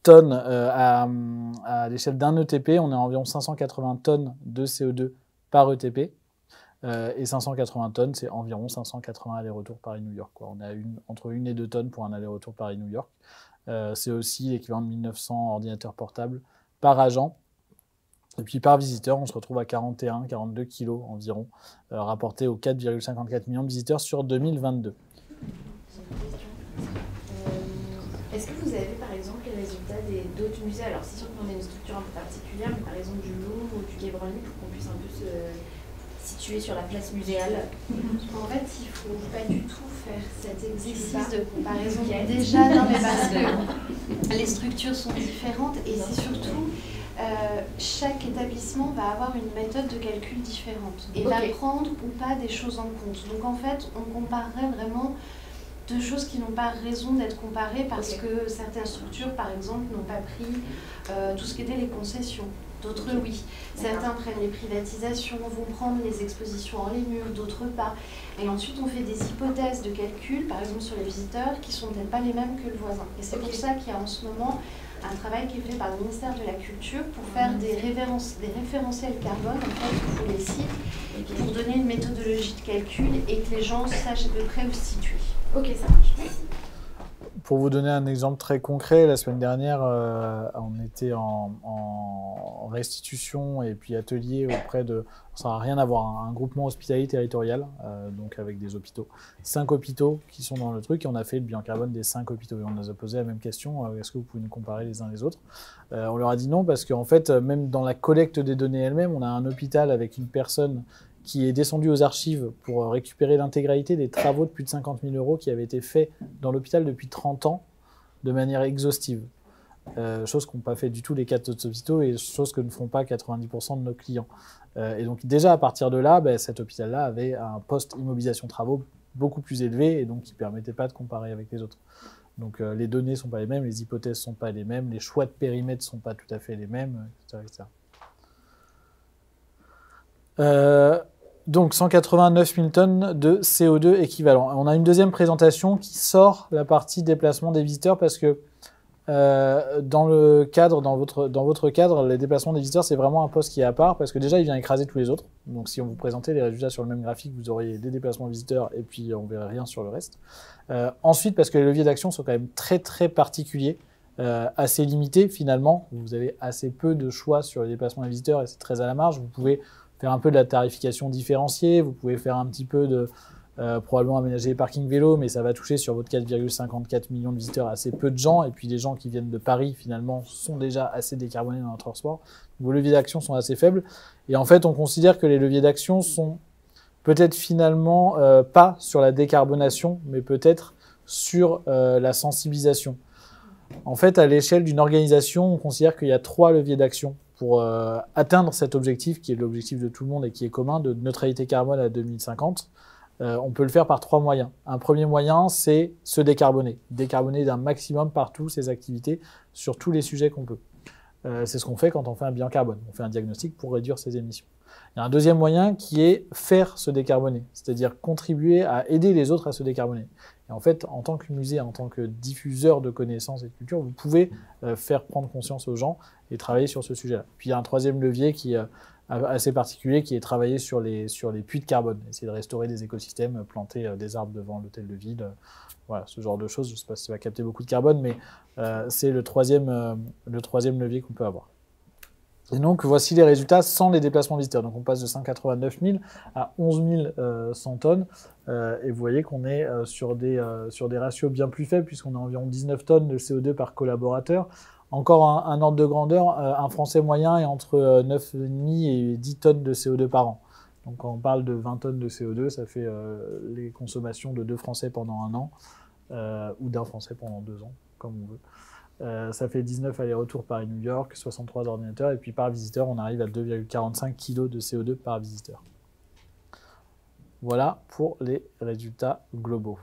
tonnes à l'échelle d'un ETP, on est à environ 580 tonnes de CO2 par ETP. Et 580 tonnes, c'est environ 580 allers-retours Paris-New York. On est à entre 1 et 2 tonnes pour un aller-retour Paris-New York. C'est aussi l'équivalent de 1900 ordinateurs portables par agent. Et puis par visiteur, on se retrouve à 41-42 kilos environ, rapporté aux 4,54 millions de visiteurs sur 2022. Est-ce que vous avez par exemple les résultats d'autres musées? Alors c'est sûr qu'on a une structure un peu particulière, mais par exemple du Louvre ou du Quai Branly, pour qu'on puisse un peu se situer sur la place muséale. En fait, il ne faut pas du tout faire cet exercice de comparaison. Déjà, non, mais parce que les structures sont différentes et c'est surtout chaque établissement va avoir une méthode de calcul différente et va prendre ou pas des choses en compte. Donc en fait, on comparerait vraiment deux choses qui n'ont pas raison d'être comparées parce que certaines structures, par exemple, n'ont pas pris tout ce qui était les concessions. D'autres, oui. Certains prennent les privatisations, vont prendre les expositions hors les murs, d'autres pas. Et ensuite, on fait des hypothèses de calcul, par exemple sur les visiteurs, qui ne sont peut-être pas les mêmes que le voisin. Et c'est pour ça qu'il y a en ce moment un travail qui est fait par le ministère de la Culture pour faire des référentiels carbone en fait, pour les sites, pour donner une méthodologie de calcul et que les gens sachent à peu près où se situer. Ok, ça marche. Merci. Pour vous donner un exemple très concret, la semaine dernière, on était en restitution et puis atelier auprès de, ça n'a rien à voir, un groupement hospitalier territorial, donc avec des hôpitaux. 5 hôpitaux qui sont dans le truc et on a fait le bilan carbone des 5 hôpitaux. Et on nous a posé la même question, est-ce que vous pouvez nous comparer les uns les autres? On leur a dit non parce qu'en fait, même dans la collecte des données elles-mêmes, on a un hôpital avec une personne qui est descendu aux archives pour récupérer l'intégralité des travaux de plus de 50 000 € qui avaient été faits dans l'hôpital depuis 30 ans de manière exhaustive. Chose qu'ont pas fait du tout les 4 autres hôpitaux et chose que ne font pas 90% de nos clients. Et donc déjà à partir de là, cet hôpital-là avait un poste immobilisation travaux beaucoup plus élevé et donc qui ne permettait pas de comparer avec les autres. Donc les données ne sont pas les mêmes, les hypothèses ne sont pas les mêmes, les choix de périmètre ne sont pas tout à fait les mêmes, etc. etc. Donc 189 000 tonnes de CO2 équivalent. On a une deuxième présentation qui sort la partie déplacement des visiteurs parce que dans votre cadre, les déplacements des visiteurs, c'est vraiment un poste qui est à part parce que déjà, il vient écraser tous les autres. Donc si on vous présentait les résultats sur le même graphique, vous auriez des déplacements visiteurs et puis on verrait rien sur le reste. Ensuite, parce que les leviers d'action sont quand même très très particuliers, assez limités finalement. Vous avez assez peu de choix sur les déplacements des visiteurs et c'est très à la marge. Vous pouvez faire un peu de la tarification différenciée, vous pouvez faire un petit peu de probablement aménager les parkings vélos, mais ça va toucher sur votre 4,54 millions de visiteurs assez peu de gens, et puis les gens qui viennent de Paris, finalement, sont déjà assez décarbonés dans notre transport. Vos leviers d'action sont assez faibles, et en fait, on considère que les leviers d'action sont peut-être finalement pas sur la décarbonation, mais peut-être sur la sensibilisation. En fait, à l'échelle d'une organisation, on considère qu'il y a 3 leviers d'action pour atteindre cet objectif, qui est l'objectif de tout le monde et qui est commun, de neutralité carbone à 2050. On peut le faire par 3 moyens. Un premier moyen, c'est se décarboner. Décarboner d'un maximum partout ses activités sur tous les sujets qu'on peut. C'est ce qu'on fait quand on fait un bilan carbone. On fait un diagnostic pour réduire ses émissions. Il y a un deuxième moyen qui est faire se décarboner, c'est-à-dire contribuer à aider les autres à se décarboner. Et en fait, en tant que musée, en tant que diffuseur de connaissances et de culture, vous pouvez faire prendre conscience aux gens et travailler sur ce sujet-là. Puis il y a un troisième levier qui est assez particulier, qui est travailler sur les puits de carbone, essayer de restaurer des écosystèmes, planter des arbres devant l'hôtel de ville, voilà, ce genre de choses. Je ne sais pas si ça va capter beaucoup de carbone, mais c'est le troisième levier qu'on peut avoir. Et donc, voici les résultats sans les déplacements visiteurs. Donc, on passe de 189 000 à 11 100 tonnes. Et vous voyez qu'on est sur des ratios bien plus faibles, puisqu'on a environ 19 tonnes de CO2 par collaborateur. Encore un ordre de grandeur, un Français moyen est entre 9,5 et 10 tonnes de CO2 par an. Donc, quand on parle de 20 tonnes de CO2, ça fait les consommations de 2 Français pendant un an, ou d'un Français pendant 2 ans, comme on veut. Ça fait 19 allers-retours Paris-New York, 63 ordinateurs, et puis par visiteur, on arrive à 2,45 kg de CO2 par visiteur. Voilà pour les résultats globaux.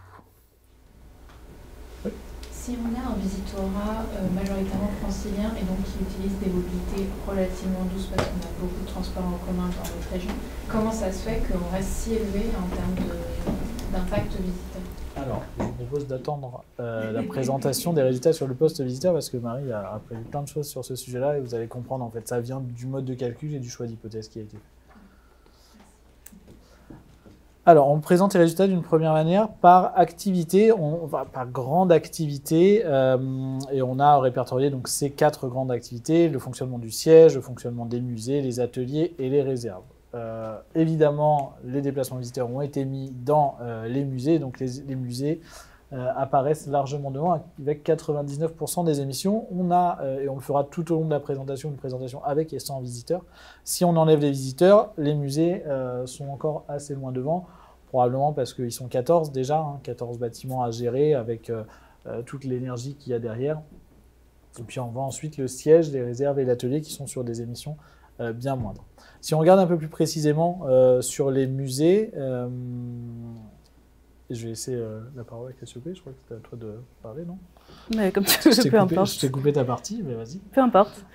Si on a un visitorat majoritairement francilien et donc qui utilise des mobilités relativement douces parce qu'on a beaucoup de transports en commun dans notre région, comment ça se fait qu'on reste si élevé en termes d'impact visiteur? Alors, je vous propose d'attendre la présentation des résultats sur le poste visiteur parce que Marie a prévu plein de choses sur ce sujet-là et vous allez comprendre, en fait, ça vient du mode de calcul et du choix d'hypothèse qui a été fait. Alors, on présente les résultats d'une première manière par activité, par grande activité, et on a répertorié donc ces 4 grandes activités, le fonctionnement du siège, le fonctionnement des musées, les ateliers et les réserves. Évidemment, les déplacements visiteurs ont été mis dans les musées, donc les musées apparaissent largement devant avec 99% des émissions. On a, et on le fera tout au long de la présentation, une présentation avec et sans visiteurs. Si on enlève les visiteurs, les musées sont encore assez loin devant, probablement parce qu'ils sont 14 déjà, 14 bâtiments à gérer avec toute l'énergie qu'il y a derrière. Et puis on voit ensuite le siège, les réserves et l'atelier qui sont sur des émissions bien moindres. Si on regarde un peu plus précisément sur les musées, je vais laisser la parole à Cassiopée, je crois que c'était à toi de parler, non? Mais comme tu veux, peu importe. Je t'ai coupé ta partie, mais vas-y. Peu importe.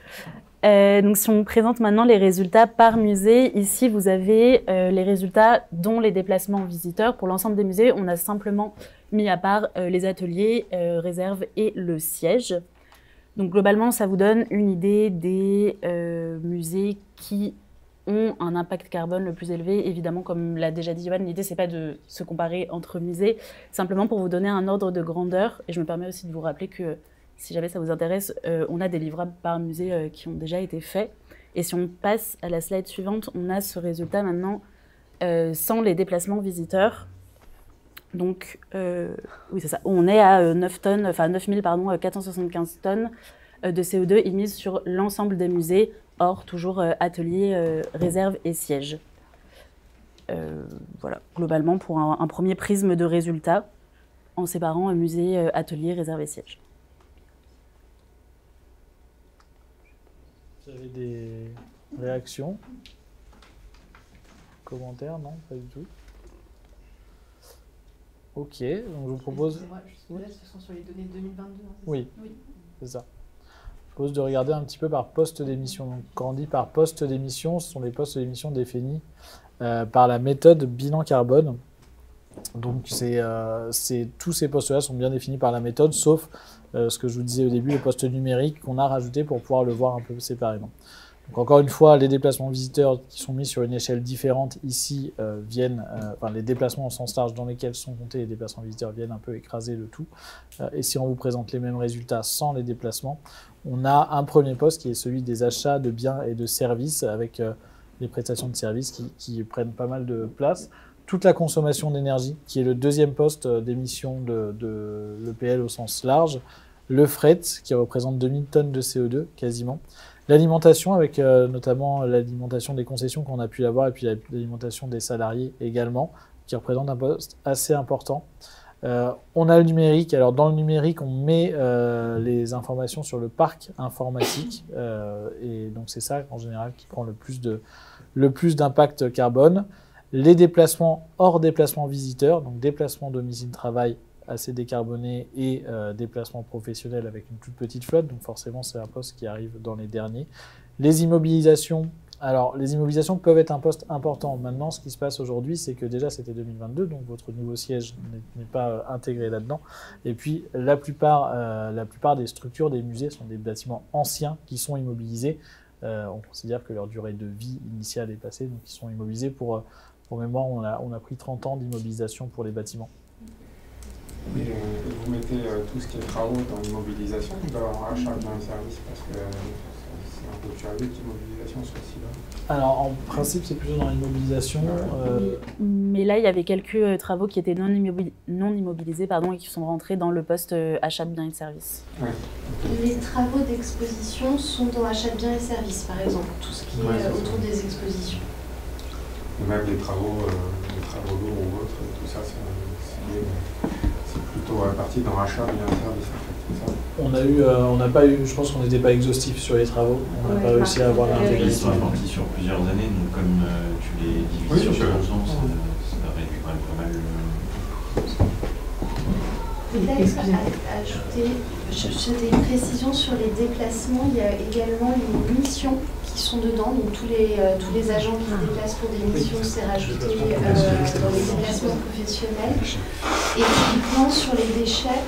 Donc si on présente maintenant les résultats par musée, ici vous avez les résultats dont les déplacements visiteurs. Pour l'ensemble des musées, on a simplement mis à part les ateliers, réserves et le siège. Donc globalement, ça vous donne une idée des musées qui ont un impact carbone le plus élevé. Évidemment, comme l'a déjà dit Johan, l'idée, c'est pas de se comparer entre musées, simplement pour vous donner un ordre de grandeur. Et je me permets aussi de vous rappeler que, si jamais ça vous intéresse, on a des livrables par musée qui ont déjà été faits. Et si on passe à la slide suivante, on a ce résultat maintenant sans les déplacements visiteurs. Donc, oui, c'est ça. On est à 9475 tonnes de CO2 émises sur l'ensemble des musées, hors toujours ateliers, réserves et sièges. Voilà, globalement, pour un premier prisme de résultats, en séparant musée, atelier, réserve et sièges. Vous avez des réactions? Commentaires? Non, pas du tout. Ok, donc je vous propose... Ce sont sur les données de 2022. Hein, oui, c'est ça. Je propose de regarder un petit peu par poste d'émission. Donc, quand on dit par poste d'émission, ce sont les postes d'émission définis par la méthode bilan carbone. Donc tous ces postes-là sont bien définis par la méthode, sauf ce que je vous disais au début, les postes numériques qu'on a rajoutés pour pouvoir le voir un peu séparément. Donc encore une fois, les déplacements visiteurs qui sont mis sur une échelle différente ici les déplacements au sens large dans lesquels sont comptés les déplacements visiteurs viennent un peu écraser le tout. Et si on vous présente les mêmes résultats sans les déplacements, on a un premier poste qui est celui des achats de biens et de services avec les prestations de services qui prennent pas mal de place. Toute la consommation d'énergie, qui est le deuxième poste d'émission de l'EPL au sens large. Le fret, qui représente 2000 tonnes de CO2, quasiment. L'alimentation, avec notamment l'alimentation des concessions qu'on a pu avoir, et puis l'alimentation des salariés également, qui représente un poste assez important. On a le numérique. Alors, dans le numérique, on met les informations sur le parc informatique. Et donc, c'est ça, en général, qui prend le plus d'impact carbone. Les déplacements hors déplacement visiteur, donc déplacement domicile-travail assez décarboné et déplacement professionnel avec une toute petite flotte, donc forcément c'est un poste qui arrive dans les derniers. Les immobilisations, alors les immobilisations peuvent être un poste important. Maintenant, ce qui se passe aujourd'hui, c'est que déjà c'était 2022, donc votre nouveau siège n'est pas intégré là-dedans. Et puis la plupart des structures des musées sont des bâtiments anciens qui sont immobilisés. On considère que leur durée de vie initiale est passée, donc ils sont immobilisés pour mémoire, on a pris 30 ans d'immobilisation pour les bâtiments. Et vous mettez tout ce qui est travaux dans l'immobilisation, dans achat de biens et services, parce que c'est un peu curieux que l'immobilisation soit si là. Alors en principe, c'est plutôt dans l'immobilisation. Mais là, il y avait quelques travaux qui étaient non immobilisés et qui sont rentrés dans le poste achat de biens et services. Ouais. Les travaux d'exposition sont dans achat de biens et services, par exemple, tout ce qui est autour des expositions. Et même les travaux lourds ou autres, tout ça, c'est plutôt parti dans achat bien service en fait. On n'a pas eu, je pense qu'on n'était pas exhaustif sur les travaux, on n'a pas réussi à avoir l'intégralité. Ils sont répartis sur plusieurs années, donc comme tu les divises sur 11 ans, ça réduit quand même pas mal. Peut-être ajouter une précision sur les déplacements, il y a également les missions qui sont dedans, donc tous les agents qui se déplacent pour des missions, c'est rajouté dans les déplacements professionnels. Et typiquement sur les déchets,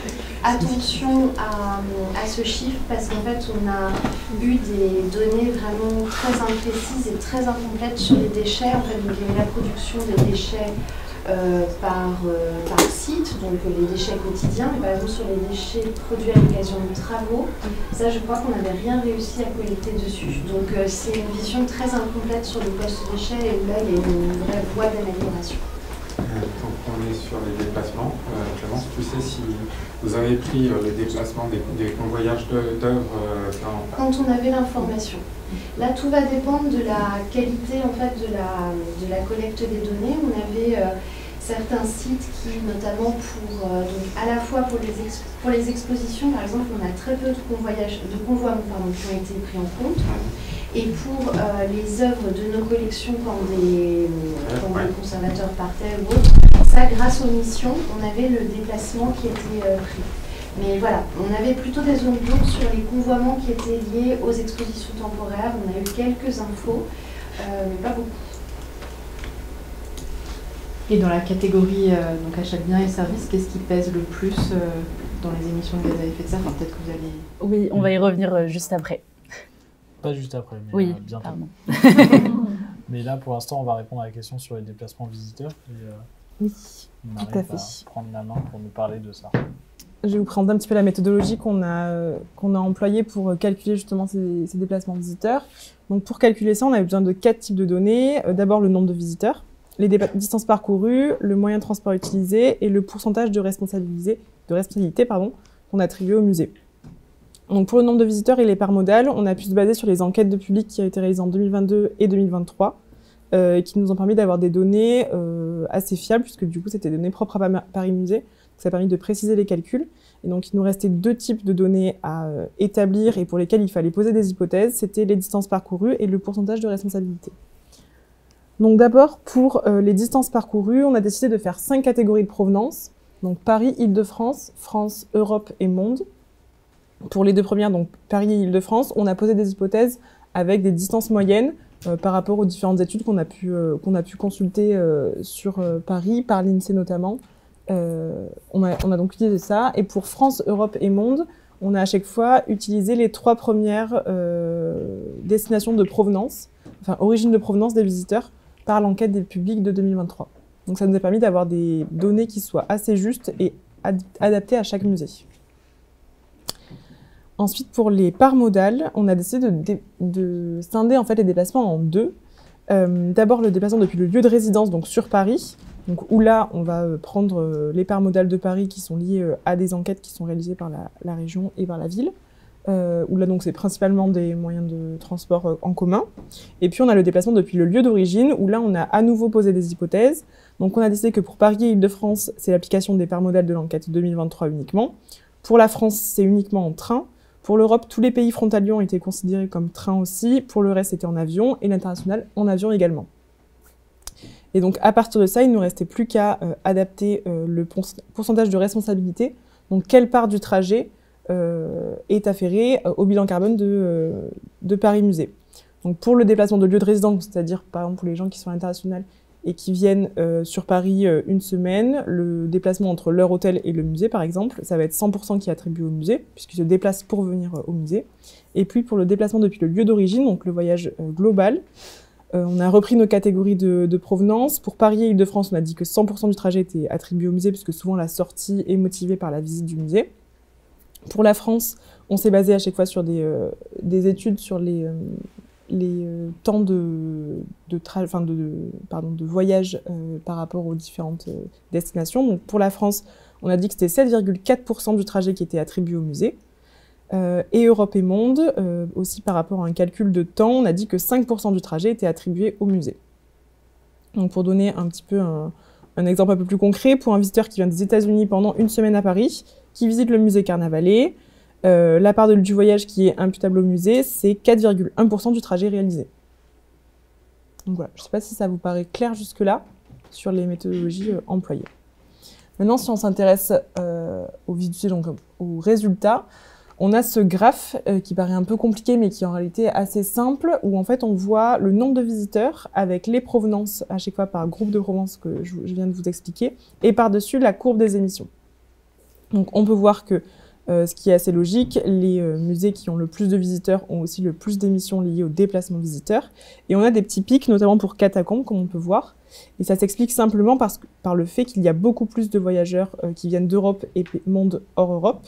attention à ce chiffre parce qu'en fait on a eu des données vraiment très imprécises et très incomplètes sur les déchets. En fait, donc, il y avait la production des déchets par site, donc les déchets quotidiens, mais par exemple sur les déchets produits à l'occasion de travaux, ça je crois qu'on n'avait rien réussi à collecter dessus. Donc c'est une vision très incomplète sur le poste déchets et où là il y a une vraie voie d'amélioration. Donc on est sur les déplacements. Clémence, tu sais si vous avez pris les déplacements des convoyages d'œuvres quand on avait l'information. Là, tout va dépendre de la qualité en fait, de la collecte des données. On avait certains sites qui, notamment donc à la fois pour les expositions, par exemple, on a très peu de convoiements qui ont été pris en compte. Et pour les œuvres de nos collections, quand des conservateurs partaient ou autre, ça, grâce aux missions, on avait le déplacement qui était pris. Mais voilà, on avait plutôt des zones d'ombre sur les convoiements qui étaient liés aux expositions temporaires. On a eu quelques infos, mais pas beaucoup. Et dans la catégorie donc achat de biens et services, qu'est-ce qui pèse le plus dans les émissions de gaz à effet de serre? Enfin, peut-être que vous allez... Oui, on va y revenir juste après. Pas juste après, mais oui, bientôt. Pardon. Mais là, pour l'instant, on va répondre à la question sur les déplacements visiteurs. Et, oui, on tout à fait. Prendre la main pour nous parler de ça. Je vais vous présenter un petit peu la méthodologie qu'on a employée pour calculer justement ces déplacements visiteurs. Donc pour calculer ça, on a besoin de 4 types de données. D'abord le nombre de visiteurs, les distances parcourues, le moyen de transport utilisé et le pourcentage de responsabilité qu'on attribue au musée. Donc pour le nombre de visiteurs et les parts modales, on a pu se baser sur les enquêtes de public qui ont été réalisées en 2022 et 2023, qui nous ont permis d'avoir des données assez fiables, puisque du coup c'était des données propres à Paris Musée. Ça a permis de préciser les calculs. Et donc, il nous restait 2 types de données à établir et pour lesquels il fallait poser des hypothèses. C'était les distances parcourues et le pourcentage de responsabilité. Donc d'abord, pour les distances parcourues, on a décidé de faire 5 catégories de provenance. Donc Paris, Île-de-France, France, Europe et Monde. Pour les 2 premières, donc Paris et Île-de-France, on a posé des hypothèses avec des distances moyennes par rapport aux différentes études qu'on a pu consulter sur Paris, par l'INSEE notamment. On a donc utilisé ça. Et pour France, Europe et Monde, on a à chaque fois utilisé les 3 premières destinations de provenance, enfin origine de provenance des visiteurs, par l'enquête des publics de 2023. Donc ça nous a permis d'avoir des données qui soient assez justes et adaptées à chaque musée. Ensuite, pour les parts modales, on a décidé de scinder en fait les déplacements en 2. D'abord le déplacement depuis le lieu de résidence, donc sur Paris, donc où là on va prendre les parts modales de Paris qui sont liées à des enquêtes qui sont réalisées par la région et par la ville, où là donc c'est principalement des moyens de transport en commun. Et puis on a le déplacement depuis le lieu d'origine, où là on a à nouveau posé des hypothèses. Donc on a décidé que pour Paris et Île-de-France, c'est l'application des parts modales de l'enquête 2023 uniquement. Pour la France, c'est uniquement en train. Pour l'Europe, tous les pays frontaliers ont été considérés comme train aussi. Pour le reste, c'était en avion, et l'international en avion également. Et donc, à partir de ça, il ne nous restait plus qu'à adapter le pourcentage de responsabilité. Donc, quelle part du trajet est afférée au bilan carbone de Paris Musée. Donc, pour le déplacement de lieu de résidence, c'est-à-dire, par exemple, pour les gens qui sont à l'international et qui viennent sur Paris une semaine, le déplacement entre leur hôtel et le musée, par exemple, ça va être 100% qui est attribué au musée, puisqu'ils se déplacent pour venir au musée. Et puis pour le déplacement depuis le lieu d'origine, donc le voyage global, on a repris nos catégories de provenance. Pour Paris et Île-de-France, on a dit que 100% du trajet était attribué au musée, puisque souvent la sortie est motivée par la visite du musée. Pour la France, on s'est basé à chaque fois sur des études sur les temps de voyage par rapport aux différentes destinations. Donc pour la France, on a dit que c'était 7,4% du trajet qui était attribué au musée. Et Europe et Monde, aussi par rapport à un calcul de temps, on a dit que 5% du trajet était attribué au musée. Donc pour donner un petit peu un exemple un peu plus concret, pour un visiteur qui vient des États-Unis pendant une semaine à Paris, qui visite le musée Carnavalet, la part du voyage qui est imputable au musée, c'est 4,1% du trajet réalisé. Donc voilà, je ne sais pas si ça vous paraît clair jusque-là sur les méthodologies employées. Maintenant, si on s'intéresse au vif du sujet, donc aux résultats, on a ce graphe qui paraît un peu compliqué, mais qui en réalité est assez simple, où en fait on voit le nombre de visiteurs avec les provenances à chaque fois par groupe de provenance que je viens de vous expliquer, et par-dessus la courbe des émissions. Donc on peut voir que ce qui est assez logique, les musées qui ont le plus de visiteurs ont aussi le plus d'émissions liées au déplacement visiteurs. Et on a des petits pics, notamment pour Catacombes, comme on peut voir. Et ça s'explique simplement par le fait qu'il y a beaucoup plus de voyageurs qui viennent d'Europe et monde hors Europe.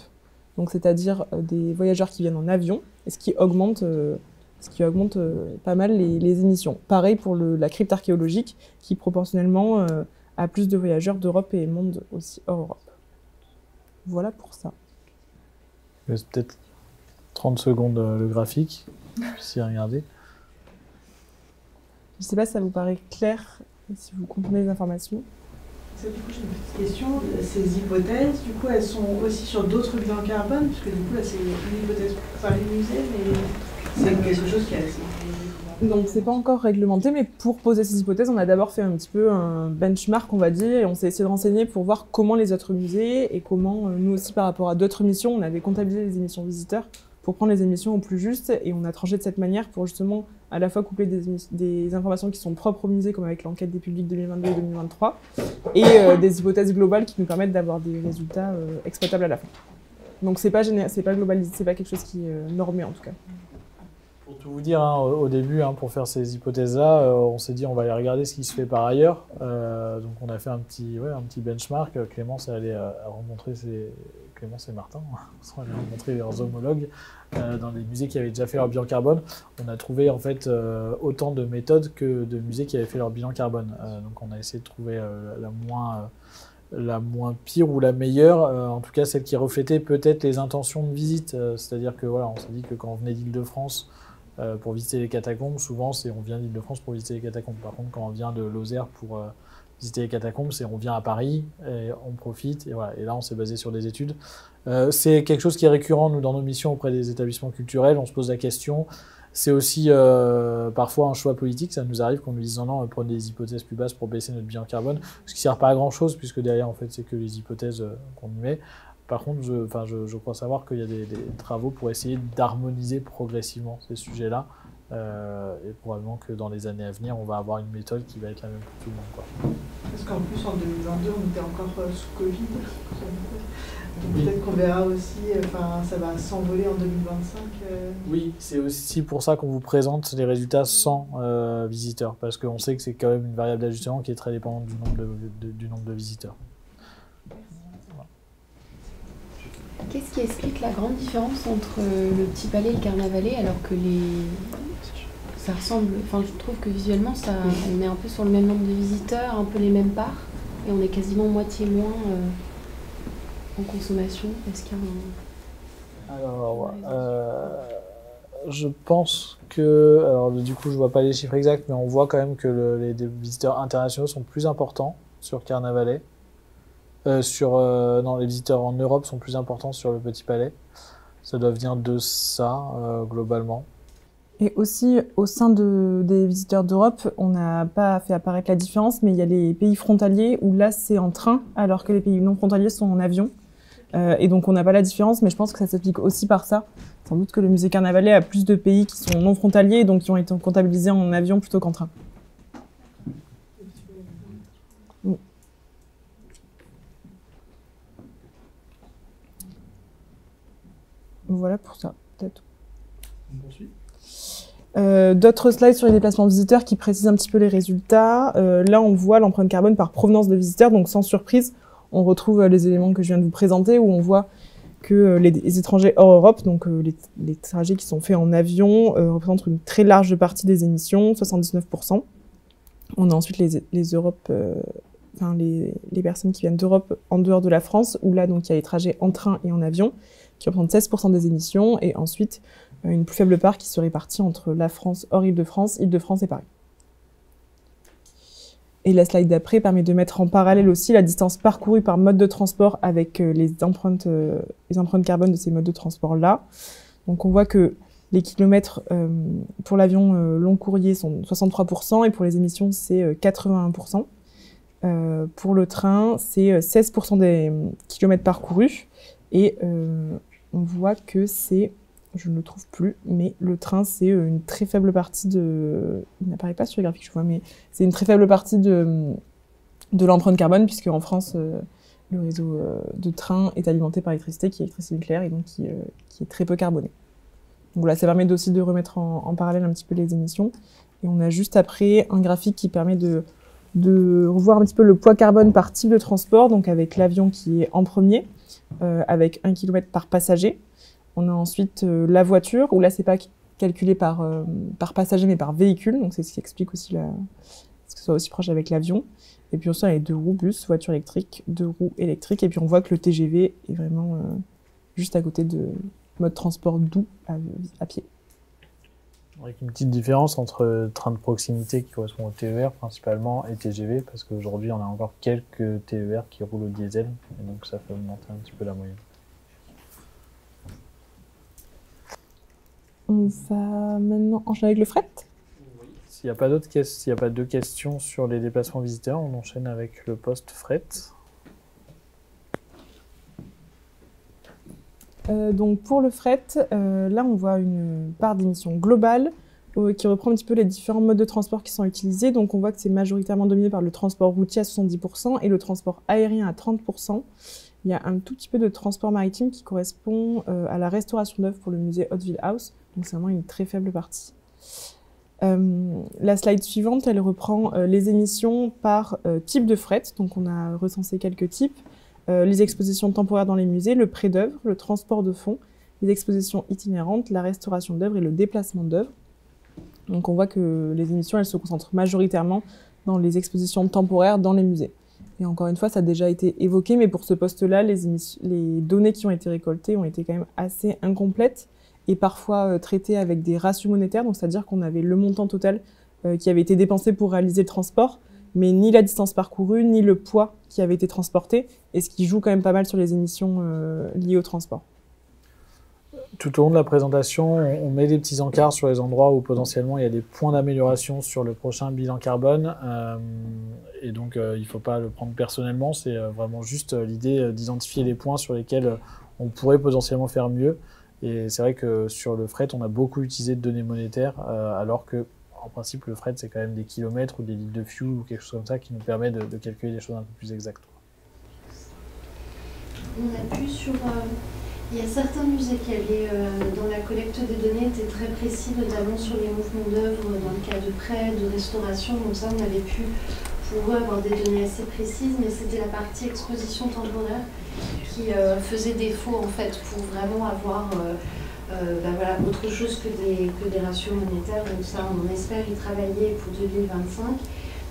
Donc c'est-à-dire des voyageurs qui viennent en avion, et ce qui augmente pas mal les émissions. Pareil pour la crypte archéologique, qui proportionnellement a plus de voyageurs d'Europe et monde aussi hors Europe. Voilà pour ça. Peut-être 30 secondes le graphique, si regardez. Je ne sais pas si ça vous paraît clair, si vous comprenez les informations. Du coup, j'ai une petite question. Ces hypothèses, du coup, elles sont aussi sur d'autres bilans carbone, puisque du coup, là, c'est une hypothèse par les musées, mais c'est quelque chose qui est assez... Donc, c'est pas encore réglementé, mais pour poser ces hypothèses, on a d'abord fait un petit peu un benchmark, on va dire, et on s'est essayé de renseigner pour voir comment les autres musées et comment nous aussi, par rapport à d'autres missions, on avait comptabilisé les émissions visiteurs pour prendre les émissions au plus juste, et on a tranché de cette manière pour justement à la fois coupler des informations qui sont propres au musée, comme avec l'enquête des publics 2022 et 2023, et des hypothèses globales qui nous permettent d'avoir des résultats exploitables à la fin. Donc c'est pas globalisé, c'est pas quelque chose qui est normé en tout cas. Pour tout vous dire, au début, pour faire ces hypothèses-là, on s'est dit on va aller regarder ce qui se fait par ailleurs. Donc on a fait un petit benchmark. Clémence est allée rencontrer Clémence et Martin, on allait rencontrer leurs homologues dans les musées qui avaient déjà fait leur bilan carbone. On a trouvé en fait autant de méthodes que de musées qui avaient fait leur bilan carbone. Donc on a essayé de trouver la moins pire ou la meilleure, en tout cas celle qui reflétait peut-être les intentions de visite. C'est-à-dire que voilà, on s'est dit que quand on venait d'Île-de-France pour visiter les catacombes, souvent on vient d'Île-de-France pour visiter les catacombes. Par contre, quand on vient de Lozère pour visiter les catacombes, on vient à Paris et on profite. Et, voilà. Et là, on s'est basé sur des études. C'est quelque chose qui est récurrent, nous, dans nos missions auprès des établissements culturels. On se pose la question. C'est aussi parfois un choix politique. Ça nous arrive qu'on nous dise non, prenez des hypothèses plus basses pour baisser notre bilan carbone, ce qui ne sert pas à grand-chose, puisque derrière, en fait, c'est que les hypothèses qu'on y met. Par contre, je crois savoir qu'il y a des travaux pour essayer d'harmoniser progressivement ces sujets-là Et probablement que dans les années à venir, on va avoir une méthode qui va être la même pour tout le monde, quoi. Parce qu'en plus, en 2022, on était encore sous Covid. Donc peut-être qu'on verra aussi, ça va s'envoler en 2025. Oui, c'est aussi pour ça qu'on vous présente les résultats sans visiteurs, parce qu'on sait que c'est quand même une variable d'ajustement qui est très dépendante du nombre de visiteurs. Qu'est-ce qui explique la grande différence entre le Petit Palais et le Carnavalet, alors que ça ressemble, je trouve que visuellement, on est un peu sur le même nombre de visiteurs, un peu les mêmes parts, et on est quasiment moitié moins en consommation. Est-ce qu'il y a Alors, je pense que, alors du coup, je vois pas les chiffres exacts, mais on voit quand même que les visiteurs internationaux sont plus importants sur Carnavalet. Non, les visiteurs en Europe sont plus importants sur le Petit Palais. Ça doit venir de ça, globalement. Et aussi, au sein des visiteurs d'Europe, on n'a pas fait apparaître la différence, mais il y a les pays frontaliers où là, c'est en train, alors que les pays non frontaliers sont en avion. Et donc, on n'a pas la différence, mais je pense que ça s'applique aussi par ça. Sans doute que le musée Carnavalet a plus de pays qui sont non frontaliers, donc qui ont été comptabilisés en avion plutôt qu'en train. Voilà pour ça, peut-être. On poursuit. D'autres slides sur les déplacements visiteurs qui précisent un petit peu les résultats. Là, on voit l'empreinte carbone par provenance de visiteurs, donc sans surprise, on retrouve les éléments que je viens de vous présenter, où on voit que les étrangers hors Europe, donc les trajets qui sont faits en avion, représentent une très large partie des émissions, 79%. On a ensuite les personnes qui viennent d'Europe en dehors de la France, où là, donc, il y a les trajets en train et en avion, qui représentent 16% des émissions, et ensuite une plus faible part qui se répartit entre la France hors Île-de-France, Île-de-France et Paris. Et la slide d'après permet de mettre en parallèle aussi la distance parcourue par mode de transport avec les empreintes carbone de ces modes de transport-là. Donc on voit que les kilomètres pour l'avion long courrier sont 63%, et pour les émissions, c'est 81%. Pour le train, c'est 16% des kilomètres parcourus. Et on voit que c'est, je ne le trouve plus, mais le train, c'est une très faible partie il n'apparaît pas sur le graphique, je vois, mais c'est une très faible partie de l'empreinte carbone, puisque en France, le réseau de train est alimenté par l'électricité, qui est électricité nucléaire, et donc qui est très peu carbonée. Donc voilà, ça permet aussi de remettre en parallèle un petit peu les émissions. Et on a juste après un graphique qui permet de revoir un petit peu le poids carbone par type de transport, donc avec l'avion qui est en premier, avec 1 km par passager. On a ensuite la voiture, où là, c'est pas calculé par passager, mais par véhicule, donc c'est ce qui explique aussi que ce soit aussi proche avec l'avion. Et puis ensuite, on a les 2 roues, bus, voiture électrique, 2 roues électriques, et puis on voit que le TGV est vraiment juste à côté de mode transport doux à pied. Avec une petite différence entre train de proximité qui correspond au TER principalement et TGV, parce qu'aujourd'hui on a encore quelques TER qui roulent au diesel, et donc ça fait augmenter un petit peu la moyenne. On va maintenant enchaîner avec le fret. S'il n'y a pas de questions sur les déplacements visiteurs, on enchaîne avec le poste fret. Donc pour le fret, là on voit une part d'émission globale qui reprend un petit peu les différents modes de transport qui sont utilisés. Donc on voit que c'est majoritairement dominé par le transport routier à 70% et le transport aérien à 30%. Il y a un tout petit peu de transport maritime qui correspond à la restauration d'œuvres pour le musée Hauteville House. Donc c'est vraiment une très faible partie. La slide suivante, elle reprend les émissions par type de fret. Donc on a recensé quelques types. Les expositions temporaires dans les musées, le prêt d'œuvres, le transport de fonds, les expositions itinérantes, la restauration d'œuvres et le déplacement d'œuvres. Donc on voit que les émissions, elles se concentrent majoritairement dans les expositions temporaires dans les musées. Et encore une fois, ça a déjà été évoqué, mais pour ce poste-là, les données qui ont été récoltées ont été quand même assez incomplètes et parfois traitées avec des ratios monétaires, donc c'est-à-dire qu'on avait le montant total qui avait été dépensé pour réaliser le transport, mais ni la distance parcourue, ni le poids qui avait été transporté, et ce qui joue quand même pas mal sur les émissions liées au transport. Tout au long de la présentation, on met des petits encarts sur les endroits où potentiellement il y a des points d'amélioration sur le prochain bilan carbone, et donc il ne faut pas le prendre personnellement, c'est vraiment juste l'idée d'identifier les points sur lesquels on pourrait potentiellement faire mieux, Et c'est vrai que sur le fret, on a beaucoup utilisé de données monétaires, alors que, en principe, le fret, c'est quand même des kilomètres ou des litres de fuel ou quelque chose comme ça qui nous permet de calculer des choses un peu plus exactes. On a pu sur... il y a certains musées qui allaient, dans la collecte des données, étaient très précis, notamment sur les mouvements d'œuvre, dans le cas de prêt, de restauration. Donc ça, on avait pu, pour eux, avoir des données assez précises, mais c'était la partie exposition temporaire qui faisait défaut, en fait, pour vraiment avoir voilà, autre chose que des ratios monétaires. Donc ça, on espère y travailler pour 2025.